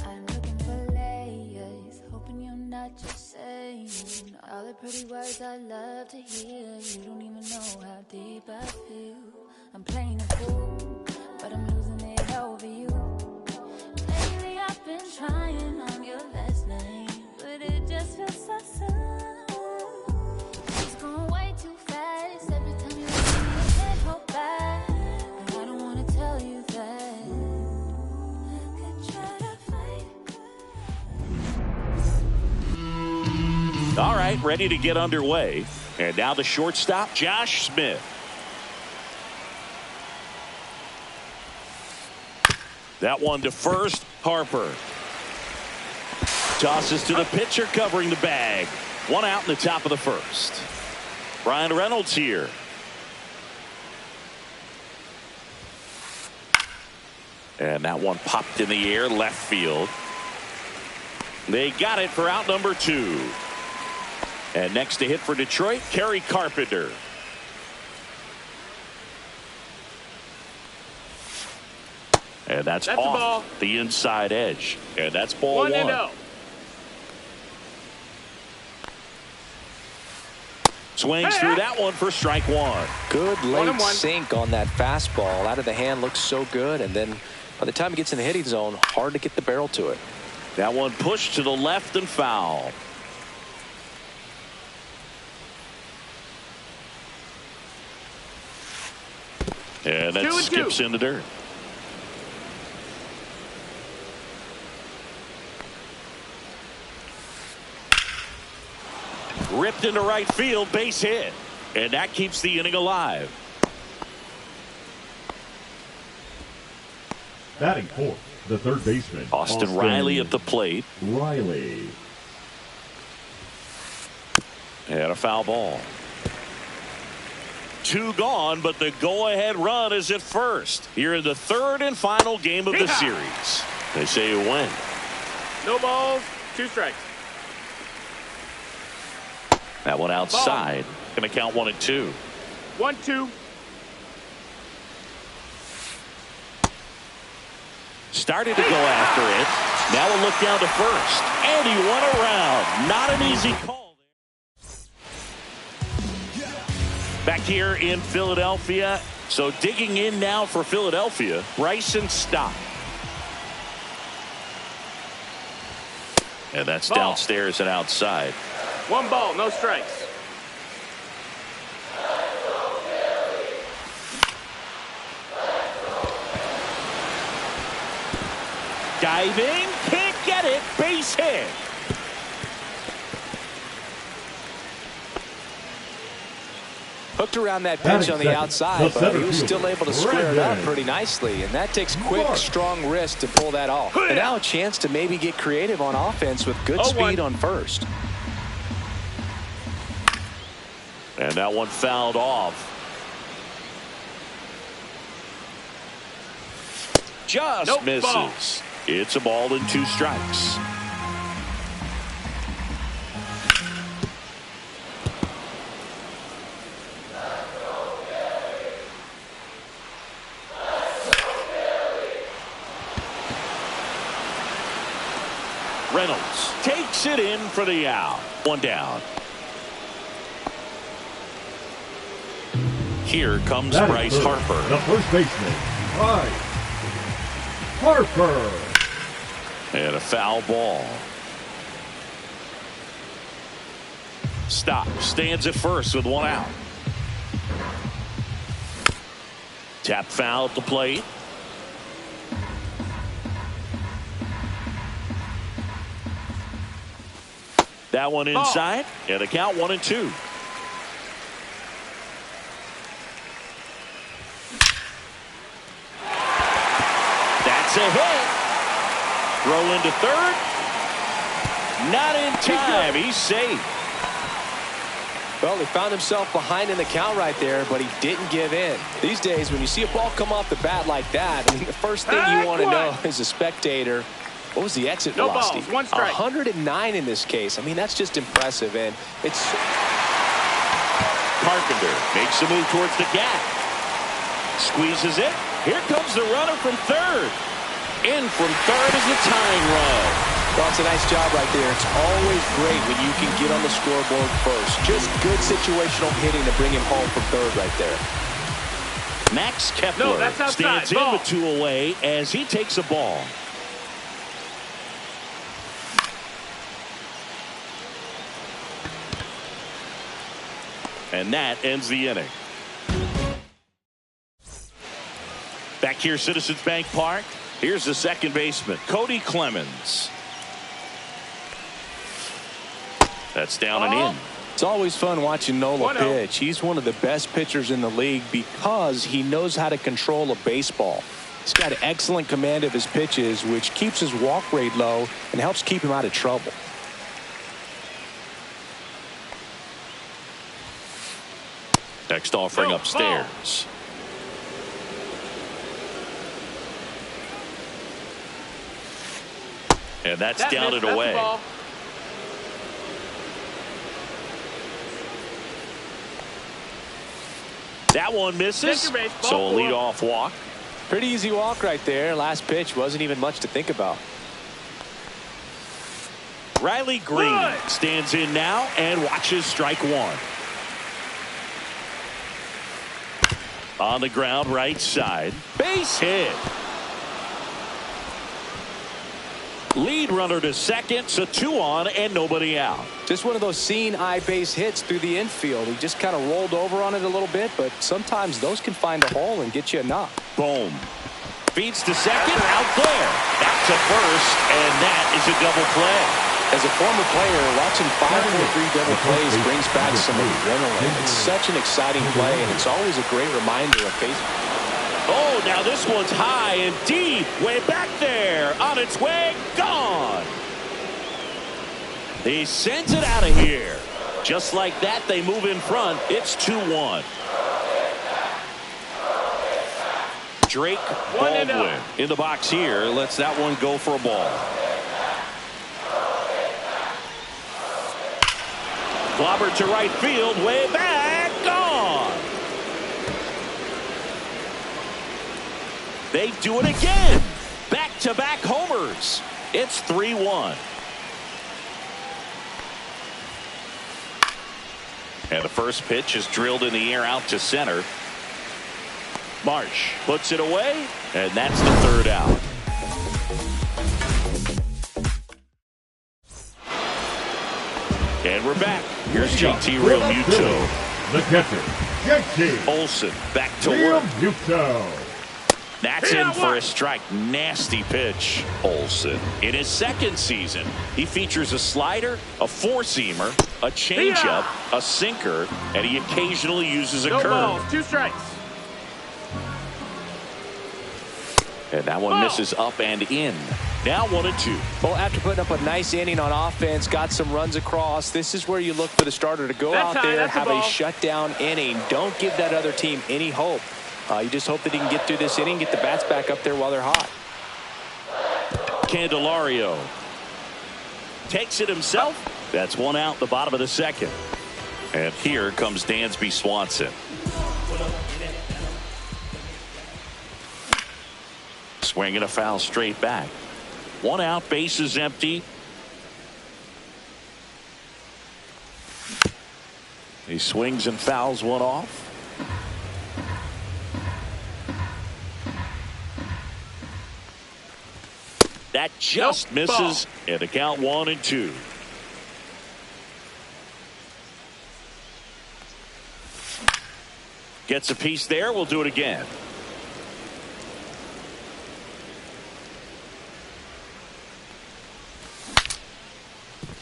I'm looking for layers, hoping you're not just saying saying all the pretty words I love to hear. You don't even know how deep I feel. I'm playing a fool, but I'm losing it over you. Lately I've been trying on your last name, but it just feels so soon. It's going way too fast. Every time you leave me, I can't hold back. And I don't wanna tell you that. I could try to fight. All right, ready to get underway. And now the shortstop, Josh Smith. That one to first, Harper. Tosses to the pitcher covering the bag. One out in the top of the first. Brian Reynolds here. And that one popped in the air, left field. They got it for out number 2. And next to hit for Detroit, Kerry Carpenter. And that's off the inside edge. And that's ball 1. Swings through that one for strike 1. Good late sink on that fastball. Out of the hand looks so good. And then by the time it gets in the hitting zone, hard to get the barrel to it. That one pushed to the left and foul. And that skips in the dirt. Ripped into right field, base hit. And that keeps the inning alive. Batting fourth, the third baseman, Austin Riley at the plate. Riley. And a foul ball. 2 gone, but the go-ahead run is at first. Here in the third and final game of the series. They say you win. No balls, 2 strikes. That one outside. Going to count 1 and 2. 1-2. Started to go after it. Now a look down to first. And he went around. Not an easy call. Back here in Philadelphia. So digging in now for Philadelphia, Bryson Stott. And that's downstairs and outside. 1 ball, no strikes. Diving, can't get it, base hit. Hooked around that pitch on the outside, but he was still able to square it up pretty nicely. And that takes quick, strong wrist to pull that off. And now a chance to maybe get creative on offense with good speed on first. And that one fouled off. Just misses. Ball. It's a ball and 2 strikes. Reynolds takes it in for the out. 1 down. Here comes Bryce Harper. The first baseman, Bryce Harper. And a foul ball. Stop. Stands at first with 1 out. Tap foul at the plate. That one inside. And the count 1 and 2. That's a hit. Throw into third. Not in time. He's safe. Well, he found himself behind in the count right there, but he didn't give in. These days, when you see a ball come off the bat like that, I mean, the first thing you want to know as a spectator, what was the exit velocity? Balls, 1 strike. 109 in this case. I mean, that's just impressive. And it's Carpenter makes a move towards the gap. Squeezes it. Here comes the runner from third. In from third is the tying run. Well, it's a nice job right there. It's always great when you can get on the scoreboard first. Just good situational hitting to bring him home from third right there. Max Kepler stands in with 2 away as he takes a ball. And that ends the inning. Back here, Citizens Bank Park. Here's the second baseman, Cody Clemens. That's down and in. It's always fun watching Nola pitch. He's one of the best pitchers in the league because he knows how to control a baseball. He's got excellent command of his pitches, which keeps his walk rate low and helps keep him out of trouble. Next offering upstairs. And that's down and away. That one misses, so a leadoff walk. Pretty easy walk right there. Last pitch wasn't even much to think about. Riley Green stands in now and watches strike one. On the ground, right side. Base hit. Lead runner to second, so 2 on and nobody out. Just one of those seeing eye base hits through the infield. He just kind of rolled over on it a little bit, but sometimes those can find a hole and get you a knock. Boom. Feeds to second, out there. Back to first, and that is a double play. As a former player, watching 5-4-3 double plays brings back some adrenaline. It's such an exciting play, and it's always a great reminder of baseball. Oh, now this one's high and deep, way back there, on its way, gone. He sends it out of here. Just like that, they move in front. It's 2-1. Drake Baldwin in the box here lets that one go for a ball. Clobbered to right field, way back, gone. They do it again. Back-to-back homers. It's 3-1. And the first pitch is drilled in the air out to center. Marsh puts it away, and that's the third out. And we're back. Here's JT Realmuto. The catcher, JT Olson back to work. Realmuto. That's in for a strike. Nasty pitch, Olson. In his second season, he features a slider, a four-seamer, a changeup, a sinker, and he occasionally uses a curve. Balls, 2 strikes. And that one misses up and in. Now 1-2. Well, after putting up a nice inning on offense, got some runs across, this is where you look for the starter to go out there, have a shutdown inning. Don't give that other team any hope. You just hope that he can get through this inning, get the bats back up there while they're hot. Candelario takes it himself. That's one out, the bottom of the second. And here comes Dansby Swanson. Swinging a foul straight back. 1 out, bases empty. He swings and fouls one off. That just misses, and the count 1-2. Gets a piece there. We'll do it again.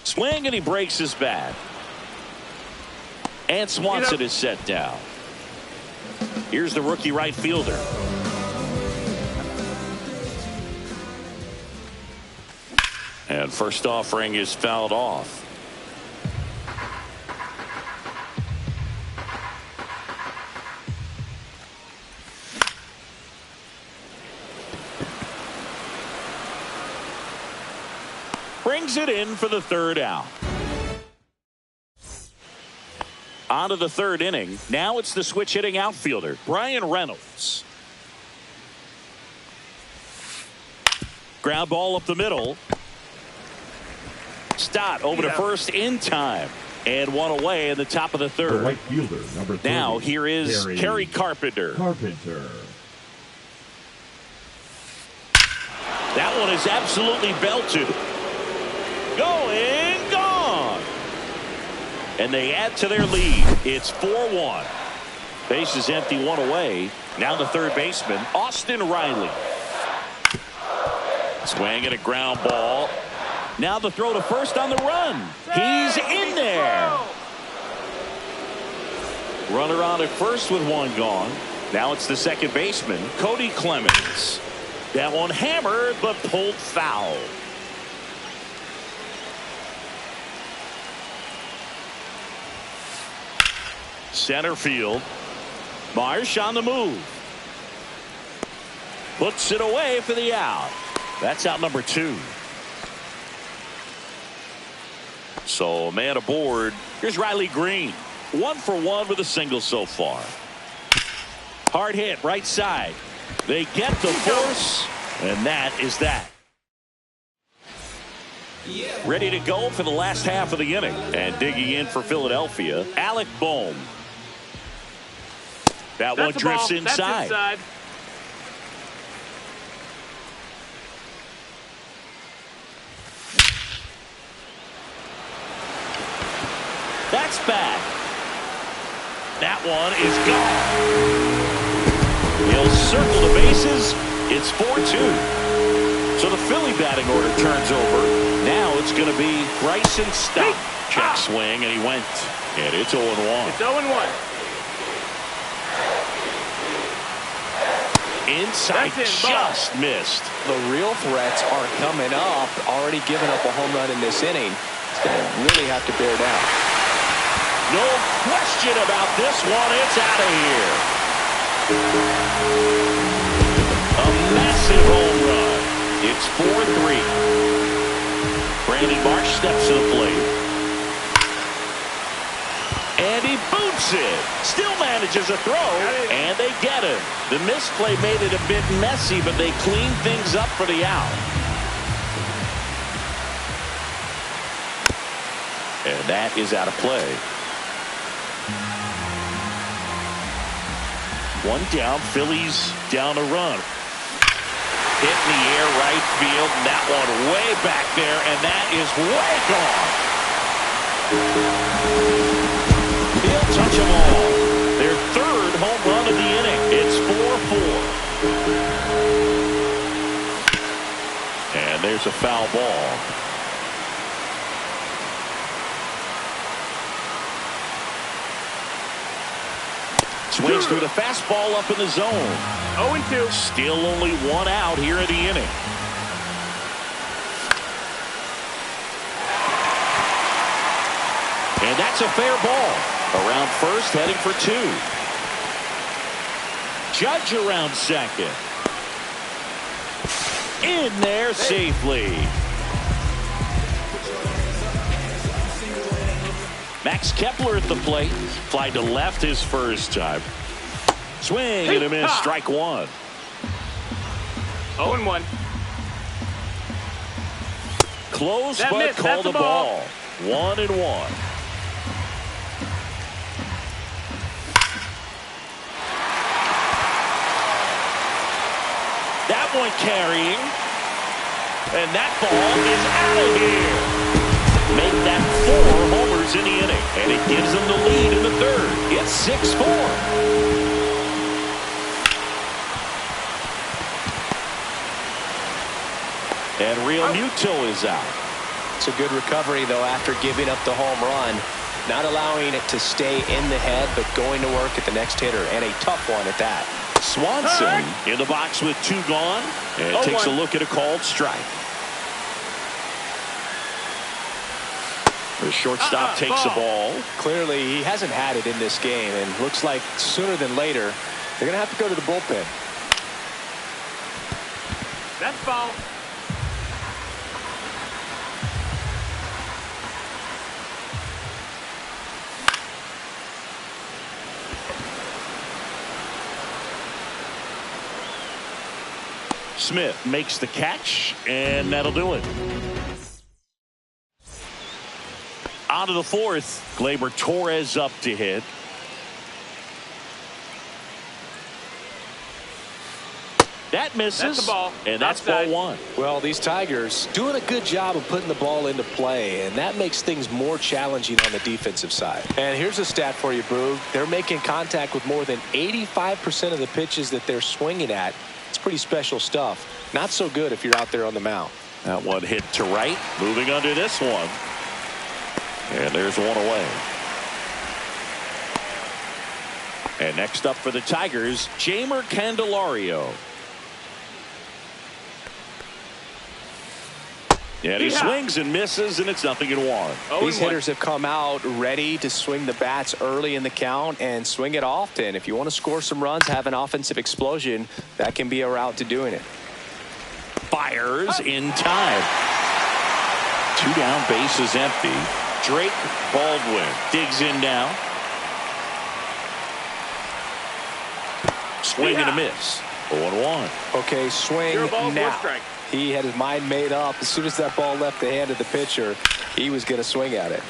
Swing, and he breaks his bat. And Swanson is set down. Here's the rookie right fielder. And first offering is fouled off. Brings it in for the third out. On to the third inning. Now it's the switch hitting outfielder, Brian Reynolds. Ground ball up the middle. Stott over to first in time. And one away in the top of the The third. right fielder, number 30. Now here is Kerry Carpenter. That one is absolutely belted. Going, gone. And they add to their lead. It's 4-1. Base is empty, one away. Now the third baseman, Austin Riley. Swing and a ground ball. Now the throw to first on the run. He's in there. Runner on at first with one gone. Now it's the second baseman, Cody Clemens. That one hammered but pulled foul. Center field. Marsh on the move. Puts it away for the out. That's out number 2. So man aboard. Here's Riley Green. 1 for 1 with a single so far. Hard hit right side. They get the force, and that is that. Ready to go for the last half of the inning. And digging in for Philadelphia, Alec Bohm. That one drifts inside. That's back. That one is gone. He'll circle the bases. It's 4-2. So the Philly batting order turns over. Now it's going to be Bryson Stott. Check swing, and he went. And it's 0-1. It's 0-1. Inside, just missed. The real threats are coming up. Already giving up a home run in this inning. He's going to really have to bear down. No question about this one. It's out of here. A massive home run. It's 4-3. Brandon Marsh steps to the plate. And he boots it. Still manages a throw. And they get him. The misplay made it a bit messy, but they clean things up for the out. And that is out of play. One down, Phillies down a run. Hit in the air, right field, and that one way back there, and that is way gone. He'll touch them all. Their third home run of the inning. It's 4-4. And there's a foul ball. Swings through the fastball up in the zone. 0-2. Still only one out here in the inning. And that's a fair ball. Around first, heading for 2. Judge around second. In there safely. Max Kepler at the plate. Fly to left his first time. Swing and a miss. Strike 1. 0-1. Close, That but missed. called a That's a ball. 1-1. That one carrying. And that ball is out of here. Make that 4 homers in the inning. And it gives them the lead in the third. It's 6-4. And Real Muto is out. It's a good recovery, though, after giving up the home run. Not allowing it to stay in the head, but going to work at the next hitter. And a tough one at that. Swanson in the box with 2 gone. And takes a look at a called strike. The shortstop takes the ball. Clearly, he hasn't had it in this game. And looks like sooner than later, they're going to have to go to the bullpen. That's foul. Smith makes the catch, and that'll do it. Bottom of the fourth. Gleyber Torres up to hit. That misses. That's the ball. And that's Outside. ball one. Well, these Tigers doing a good job of putting the ball into play, and that makes things more challenging on the defensive side. And here's a stat for you, Boog. They're making contact with more than 85% of the pitches that they're swinging at. It's pretty special stuff. Not so good if you're out there on the mound. That one hit to right. Moving under this one. And there's one away. And next up for the Tigers, Jeimer Candelario. And he swings and misses, and it's 0-1. These hitters have come out ready to swing the bats early in the count and swing it often. If you want to score some runs, have an offensive explosion, that can be a route to doing it. Fires in time. 2 down, bases empty. Drake Baldwin digs in now. Swing and a miss. 0-1. Okay, swing now. He had his mind made up. As soon as that ball left the hand of the pitcher, he was going to swing at it.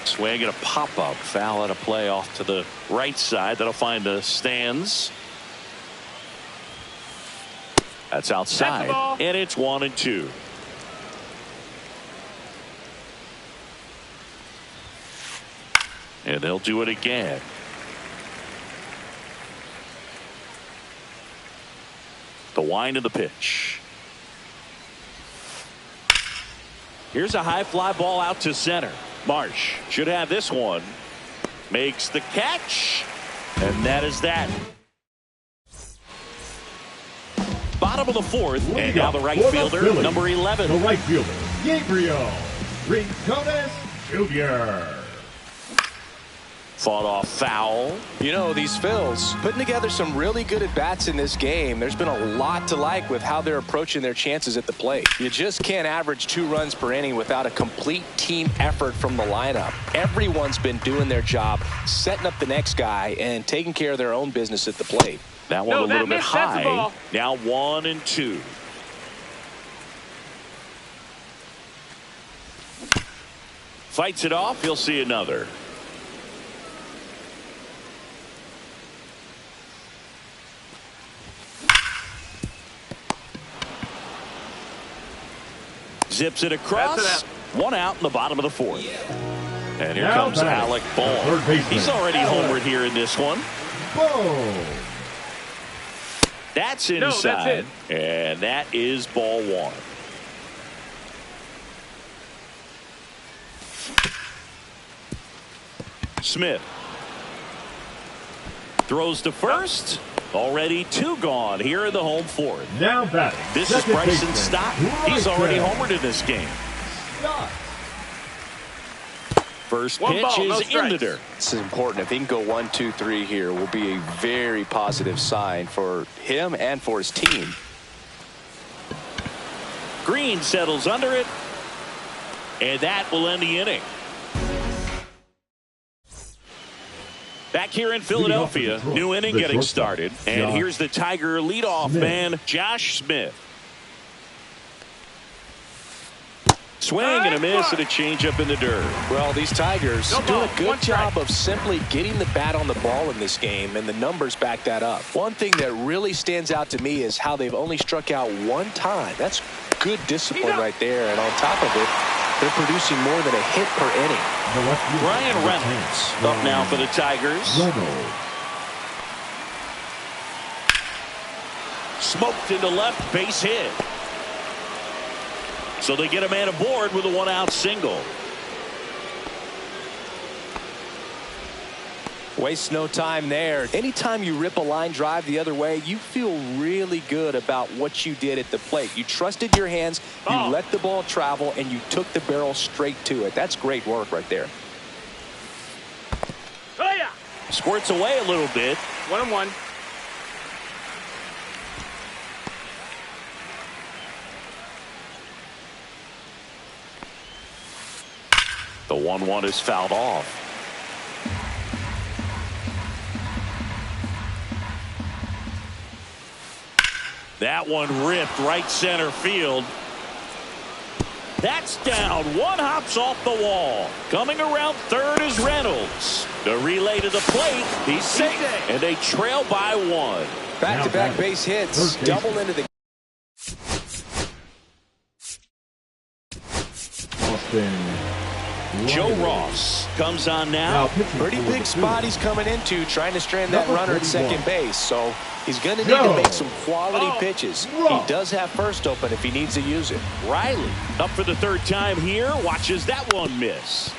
Swing and a pop-up. Foul at a play off to the right side. That'll find the stands. That's outside. And it's 1-2. And they'll do it again. The wind of the pitch. Here's a high fly ball out to center. Marsh should have this one. Makes the catch. And that is that. Bottom of the fourth. And now the right fielder, number 11. The right fielder, Gabriel Rincones Jr. Fought off foul. You know, these Phils putting together some really good at-bats in this game. There's been a lot to like with how they're approaching their chances at the plate. You just can't average 2 runs per inning without a complete team effort from the lineup. Everyone's been doing their job, setting up the next guy, and taking care of their own business at the plate. That one a little bit high. Now 1-2. Fights it off. He'll see another. Zips it across. 1 out in the bottom of the fourth. And here comes Alec Bohm. He's already homered here in this one. That's inside. And that is ball 1. Smith throws to first. Already 2 gone here in the home fourth. Now batting. This is Bryson Stott. He's already homered in this game. First pitch is in the dirt. This is important. If he can go 1, 2, 3 here, will be a very positive sign for him and for his team. Green settles under it, and that will end the inning. Back here in Philadelphia, new inning getting started. And here's the Tiger leadoff man, Josh Smith. Swing and a miss and a changeup in the dirt. Well, these Tigers doing a good job of simply getting the bat on the ball in this game, and the numbers back that up. One thing that really stands out to me is how they've only struck out 1 time. That's good discipline right there, and on top of it, they're producing more than a hit per inning. Brian Reynolds up now for the Tigers. Smoked into left, base hit. So they get a man aboard with a 1-out single. Waste no time there. Anytime you rip a line drive the other way, you feel really good about what you did at the plate. You trusted your hands, you let the ball travel, and you took the barrel straight to it. That's great work right there. Squirts away a little bit. 1-1. The 1-1 is fouled off. That one ripped right center field. That's down. One hops off the wall. Coming around third is Reynolds. The relay to the plate. He's safe. And they trail by one. Back-to-back base hits. Double into the... Joe Ross comes on now. Pretty big spot he's coming into, trying to strand that runner at second base. So he's going to need to make some quality pitches. He does have first open if he needs to use it. Riley up for the third time here. Watches that one miss.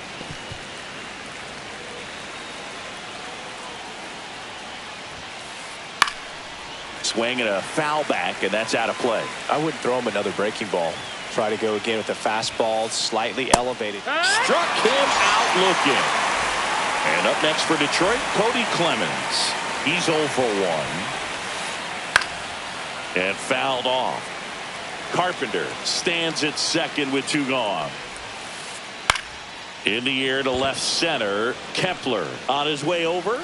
Swing and a foul back, and that's out of play. I wouldn't throw him another breaking ball. Try to go again with the fastball, slightly elevated. Struck him out looking. And up next for Detroit, Cody Clemens. He's 0 for 1. And fouled off. Carpenter stands at second with 2 gone. In the air to left center. Kepler on his way over.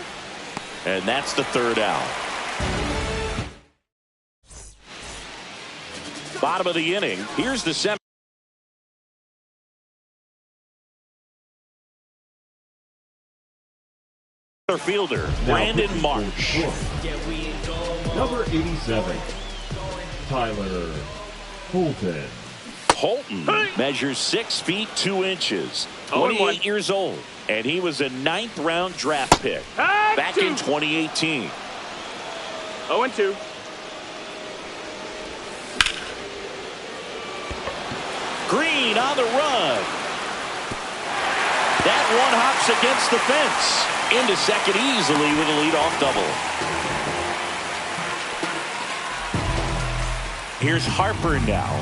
And that's the third out. Bottom of the inning. Here's the center fielder, Brandon Marsh. Number 87, Tyler Holton. Holton measures 6 feet 2 inches, 28 years old, and he was a 9th round draft pick back in 2018. 0-2. Green on the run. That one hops against the fence. Into second easily with a leadoff double. Here's Harper now.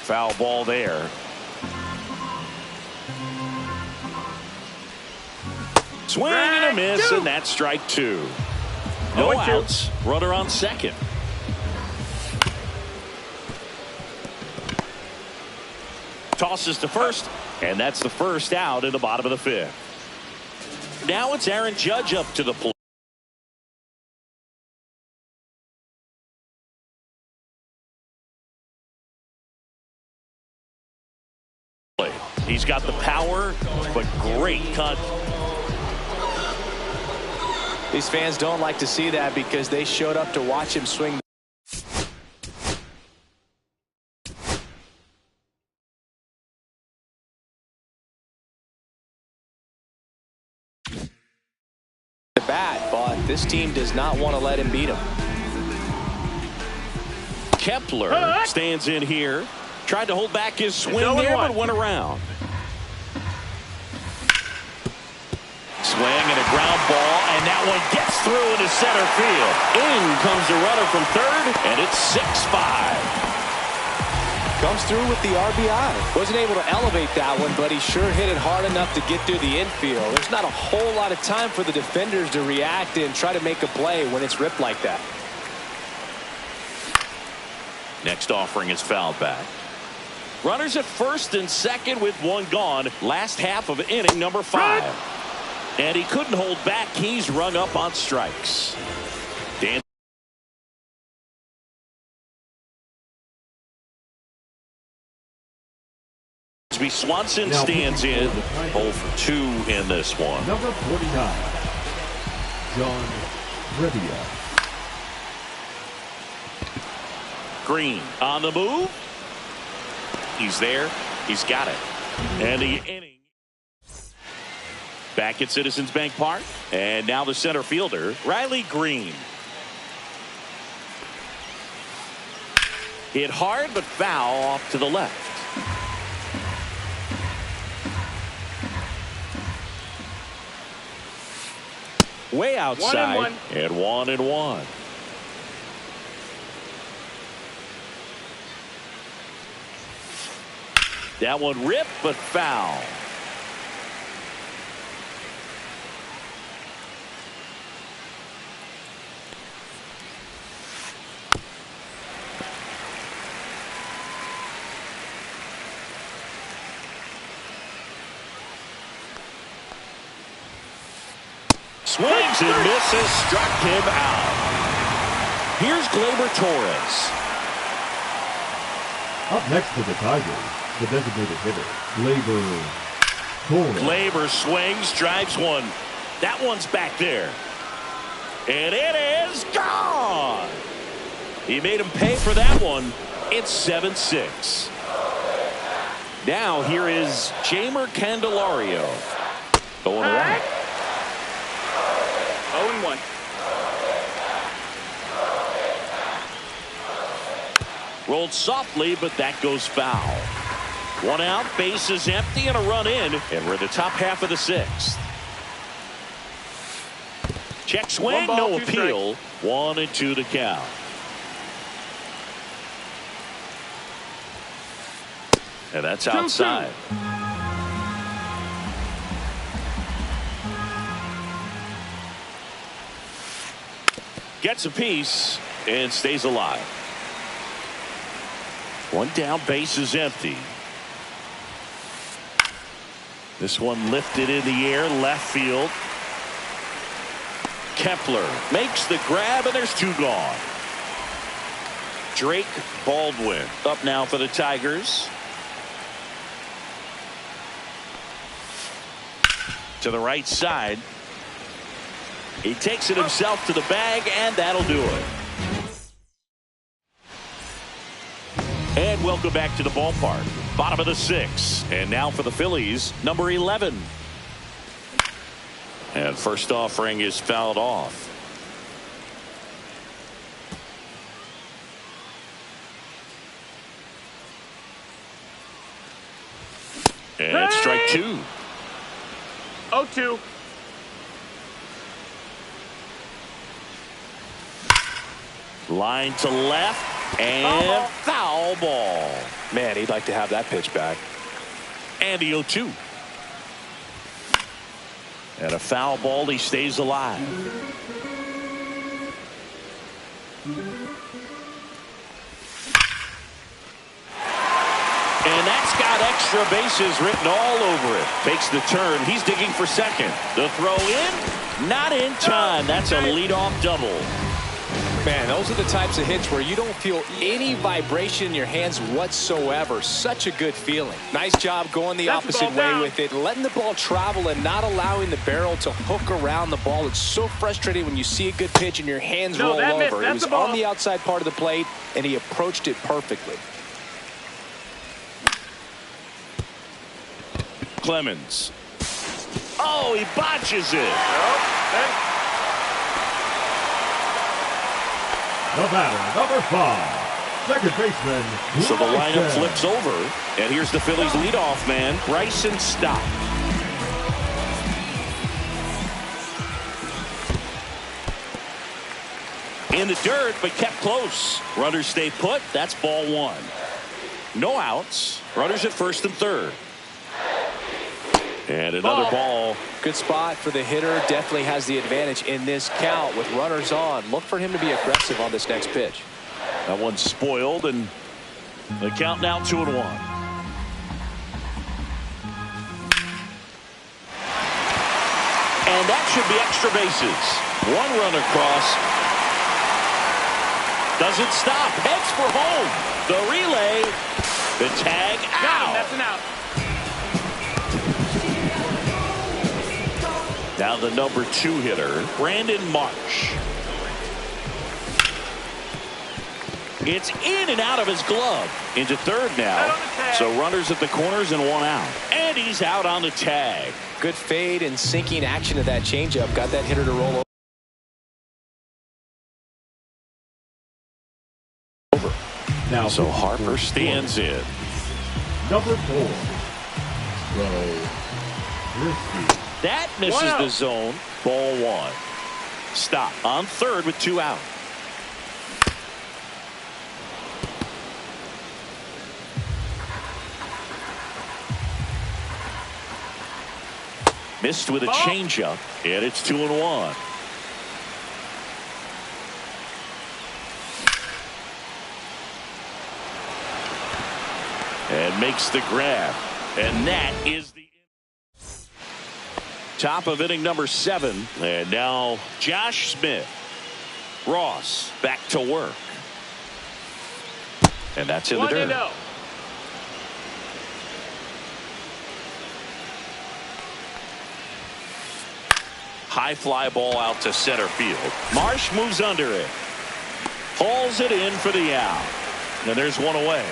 Foul ball there. Swing and a miss, and that's strike 2. No outs. Runner on second. Tosses to first, and that's the first out in the bottom of the 5th. Now it's Aaron Judge up to the plate. He's got the power, but great cut. These fans don't like to see that because they showed up to watch him swing the bat, but this team does not want to let him beat him. Kepler stands in here. Tried to hold back his swing there, but went around. Swing and a ground ball, and that one gets through into center field. In comes the runner from third, and it's 6-5. Comes through with the RBI. Wasn't able to elevate that one, but he sure hit it hard enough to get through the infield. There's not a whole lot of time for the defenders to react and try to make a play when it's ripped like that. Next offering is fouled back. Runners at first and second with 1 gone. Last half of inning number 5. And he couldn't hold back. He's rung up on strikes. Dan Swanson stands in 0 for 2 in this one. Number 49, John Rivia. Green on the move. He's there. He's got it. And the inning. Back at Citizens Bank Park. And now the center fielder, Riley Green. Hit hard but foul off to the left. Way outside. 1-1. And 1-1. That one ripped but foul. Swings and misses, struck him out. Here's Gleyber Torres. Up next for the Tigers, the designated hitter, Gleyber Torres. Gleyber swings, drives one. That one's back there. And it is gone. He made him pay for that one. It's 7-6. Now here is Jeimer Candelario. 0-1. 0-1. Rolled softly, but that goes foul. One out, base is empty, and a run in, and we're in the top half of the sixth. Check swing, no appeal. 1-2 to count. And that's outside. Gets a piece and stays alive. One down, base is empty. This one lifted in the air, left field. Kepler makes the grab, and there's two gone. Drake Baldwin up now for the Tigers. To the right side. He takes it himself to the bag, and that'll do it. And welcome back to the ballpark. Bottom of the sixth. And now for the Phillies, number 11. And first offering is fouled off. And strike two. 0-2. Line to left. And foul ball. Man, he'd like to have that pitch back. And the 0-2. And a foul ball, he stays alive. And that's got extra bases written all over it. Takes the turn. He's digging for second. The throw in. Not in time. That's a leadoff double. Man, those are the types of hits where you don't feel any vibration in your hands whatsoever. Such a good feeling. Nice job going the opposite way with it, letting the ball travel and not allowing the barrel to hook around the ball. It's so frustrating when you see a good pitch and your hands roll over. It was on the outside part of the plate, and he approached it perfectly. Clemens. Oh, he botches it. The batter, number 5, second baseman. So the lineup flips over, and here's the Phillies leadoff man, Bryson Stott. In the dirt, but kept close. Runners stay put. That's ball one. No outs. Runners at first and third. And another ball. Good spot for the hitter. Definitely has the advantage in this count with runners on. Look for him to be aggressive on this next pitch. That one's spoiled, and the count now 2-1. And that should be extra bases. One run across. Doesn't stop. Heads for home. The relay. The tag out. That's an out. Now the number 2 hitter, Brandon Marsh. It's in and out of his glove. Into third now. So runners at the corners and one out. And he's out on the tag. Good fade and sinking action of that changeup. Got that hitter to roll over. Now so Harper stands in. Number 4, Joe Risky. That misses the zone. Ball one. Stop on third with 2 out. Missed with a changeup, and it's 2-1. And makes the grab. And that is the top of inning number 7. And now Josh Smith. Ross back to work. And that's in the dirt. High fly ball out to center field. Marsh moves under it. Hauls it in for the out. And there's one away.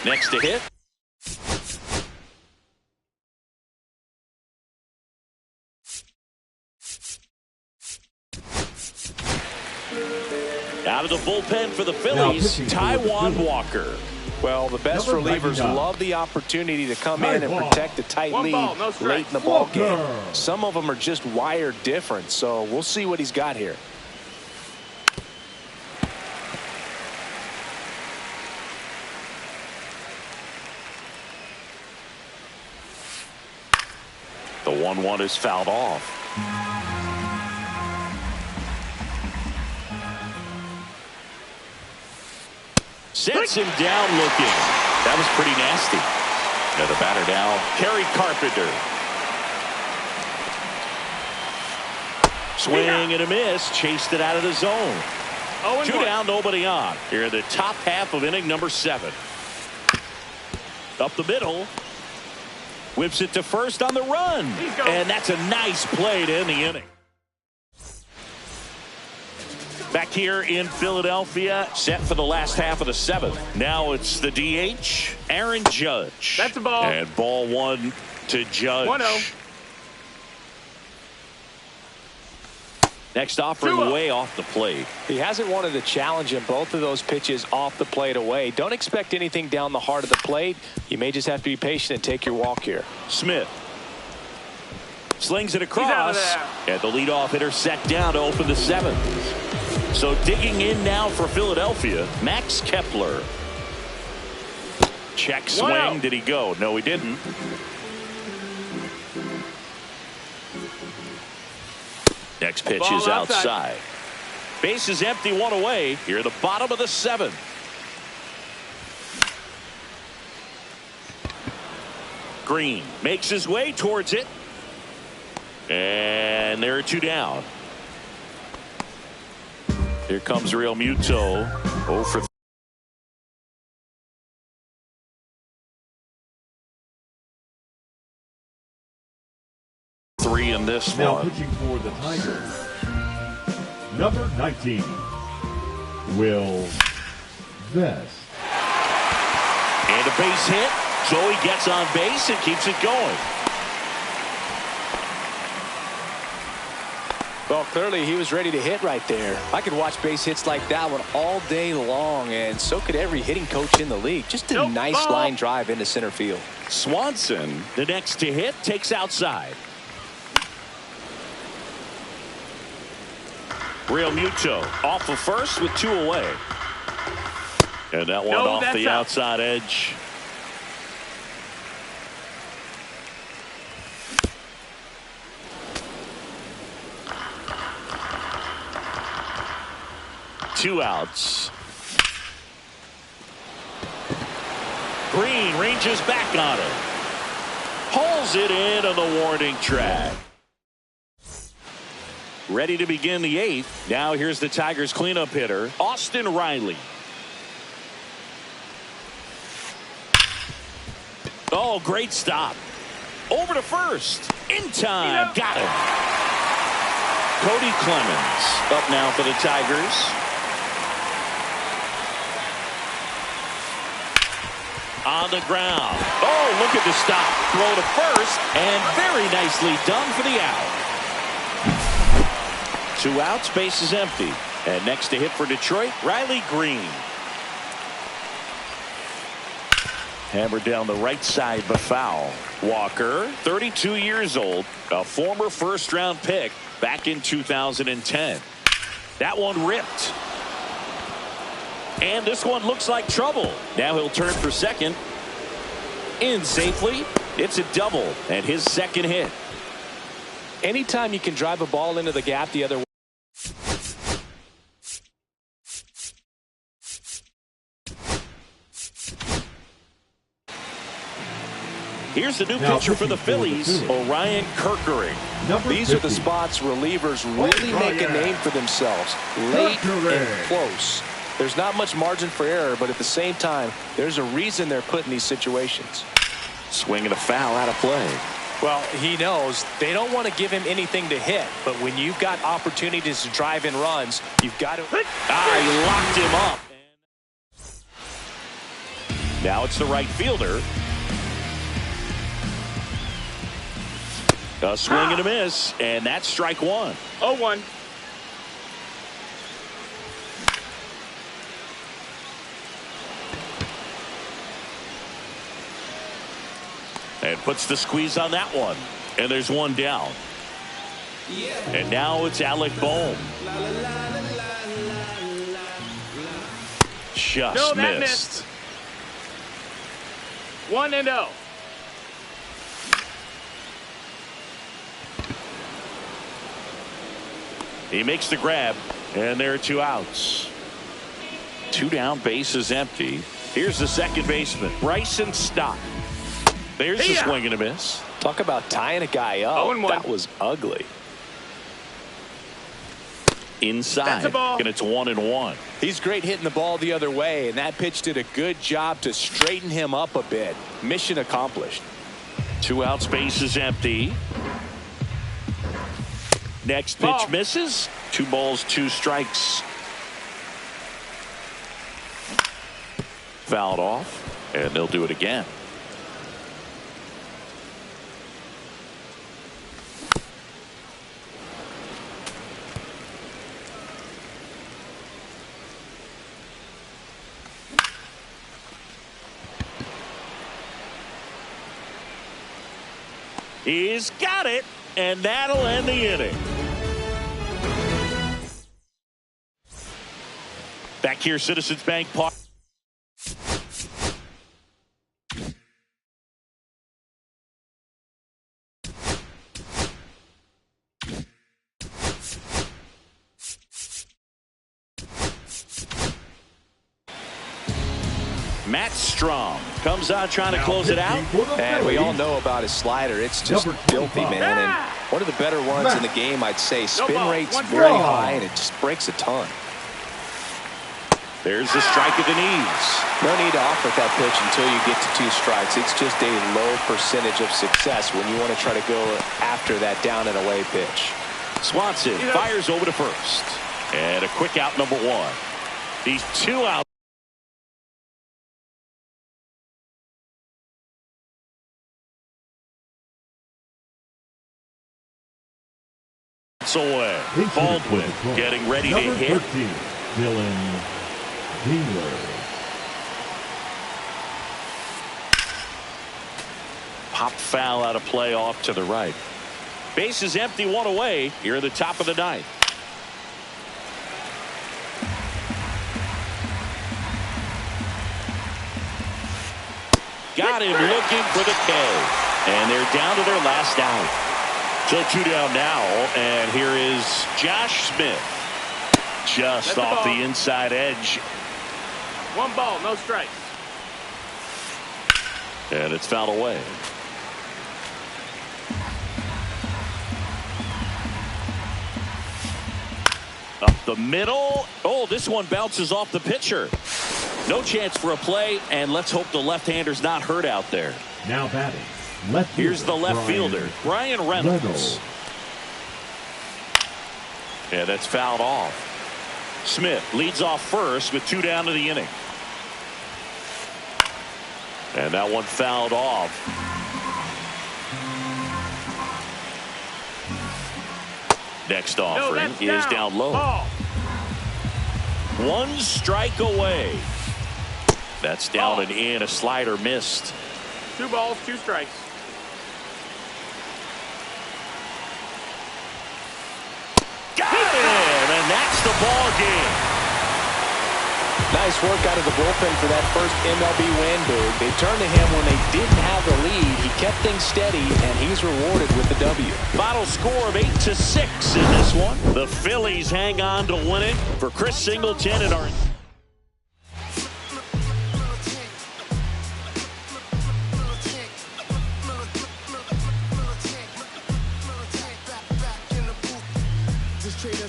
Next to hit. Out of the bullpen for the Phillies, Taijuan Walker. Well, the best relievers love the opportunity to come in and protect a tight lead late in the ball game. Some of them are just wired different, so we'll see what he's got here. The 1-1 is fouled off. Sets him down looking. That was pretty nasty. Now the batter now, Kerry Carpenter. Swing and a miss. Chased it out of the zone. 2 down, nobody on. Here in the top half of inning number 7. Up the middle. Whips it to first on the run. And that's a nice play to end the inning. Back here in Philadelphia, set for the last half of the 7th. Now it's the DH, Aaron Judge. That's a ball. And ball 1 to Judge. 1-0. Next offering way off the plate. He hasn't wanted a challenge in both of those pitches off the plate away. Don't expect anything down the heart of the plate. You may just have to be patient and take your walk here. Smith slings it across. And the leadoff hitter set down to open the 7th. So digging in now for Philadelphia, Max Kepler. Check swing. Did he go? No, he didn't. Next pitch is outside. Base is empty, 1 away. Here at the bottom of the 7th. Green makes his way towards it. And there are 2 down. Here comes Real Muto. 0 for 3 in this now one. pitching for the Tigers, number 19, Will Vest. And a base hit. Joey gets on base and keeps it going. Well, clearly he was ready to hit right there. I could watch base hits like that one all day long, and so could every hitting coach in the league. Just a nice line drive into center field. Swanson, the next to hit, takes outside. Real Muto off of first with 2 away. And that one off the outside edge. Two outs. Green ranges back on it. Hauls it in on the warning track. Ready to begin the 8th. Now here's the Tigers cleanup hitter, Austin Riley. Oh, great stop. Over to first. In time. Got him. Cody Clemens up now for the Tigers. On the ground. Oh, look at the stop. Throw to first. And very nicely done for the out. 2 outs, base is empty. And next to hit for Detroit, Riley Green. Hammered down the right side, but foul. Walker, 32 years old, a former first-round pick back in 2010. That one ripped. And this one looks like trouble. Now he'll turn for second. In safely. It's a double and his second hit. Anytime you can drive a ball into the gap the other way. Here's the new pitcher for the Phillies, Orion Kerkering. These are the spots relievers really make a name for themselves. Late and close. There's not much margin for error, but at the same time, there's a reason they're put in these situations. Swing and a foul out of play. Well, he knows they don't want to give him anything to hit, but when you've got opportunities to drive in runs, you've got to. He locked him up. Now it's the right fielder. A swing and a miss, and that's strike one. 0-1. And puts the squeeze on that one. And there's one down. And now it's Alec Bohm. Just missed. 1-0. He makes the grab, and there are 2 outs. 2 down, base is empty. Here's the second baseman, Bryson Stott. There's the swing and a miss. Talk about tying a guy up. 0-1. That was ugly. Inside, and it's 1-1. He's great hitting the ball the other way, and that pitch did a good job to straighten him up a bit. Mission accomplished. 2 outs, base is empty. Next pitch misses. 2 balls, 2 strikes. Fouled off, and they'll do it again. He's got it, and that'll end the inning. Back here, Citizens Bank Park. Matt Strom comes on trying to close it out. And we all know about his slider. It's just filthy, man. And one of the better ones in the game, I'd say. Spin rate's very high, and it just breaks a ton. There's the strike at the knees. No need to offer that pitch until you get to 2 strikes. It's just a low percentage of success when you want to try to go after that down and away pitch. Swanson fires over to first. And a quick out, number 1. These 2 outs. Away. Baldwin getting ready to hit. 13, Dylan Dingler. Pop foul out of play off to the right. Base is empty, 1 away here at the top of the 9th. Got him looking for the K. And they're down to their last out. So 2 down now, and here is Josh Smith. Just off the inside edge. 1 ball, no strikes. And it's fouled away. Up the middle. Oh, this one bounces off the pitcher. No chance for a play, and let's hope the left-hander's not hurt out there. Now batting. Here's the left fielder, Brian Reynolds. Yeah, that's fouled off. Smith leads off first with 2 down to the inning. And that one fouled off. Next offering is down low. 1 strike away. That's down and in. A slider missed. 2 balls, 2 strikes. Got him, and that's the ball game. Nice work out of the bullpen for that first MLB win, Boog. They turned to him when they didn't have the lead. He kept things steady, and he's rewarded with the W. Final score of 8-6 in this one. The Phillies hang on to win it. For Chris Singleton and our...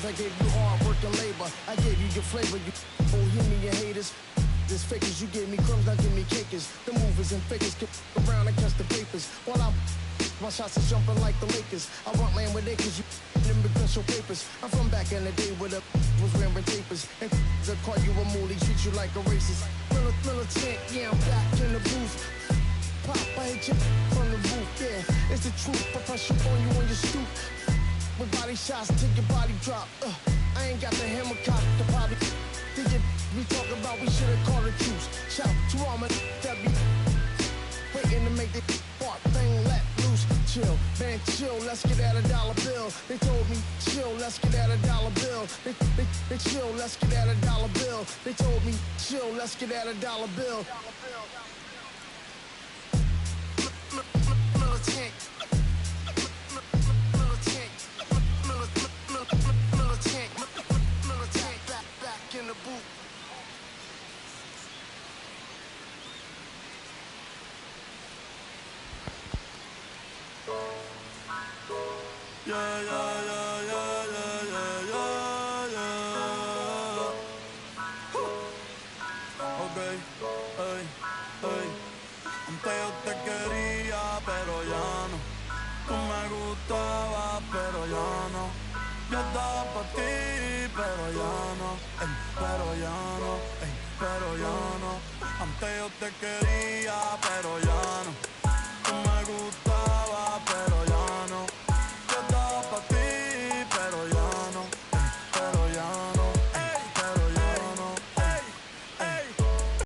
I gave you hard work and labor. I gave you your flavor. You bohemian haters. This fakers, you gave me crumbs, now give me cakers. The movers and fakers get around and catch the papers. While I my shots is jumping like the Lakers. I want land with acres, you them because your papers. I'm from back in the day where the was wearing tapers. And they call you a moolie, treat you like a racist. Militant, yeah, I'm back in the booth. Pop, I hit you from the roof, yeah. It's the truth, but I shoot on you on your stoop. With body shots, take your body drop. I ain't got the hammer cock, the body. Think it, we talk about, we should've called the troops. Shout to all my that be waiting to make the part thing let loose. Chill, man, chill, let's get at $1 bill. They told me, chill, let's get at $1 bill. They chill, let's get at $1 bill. They told me, chill, let's get at $1 bill. Militant. Back in the booth. Yeah, yeah, yeah, yeah, yeah, yeah, yeah. Okay, hey, hey. Antes yo te quería, pero ya no. Tú me gustabas, pero ya no. Yo estaba pa' ti, pero ya no. Pero ya no, pero ya no. Antes yo te quería, pero ya no. Tú me gustabas.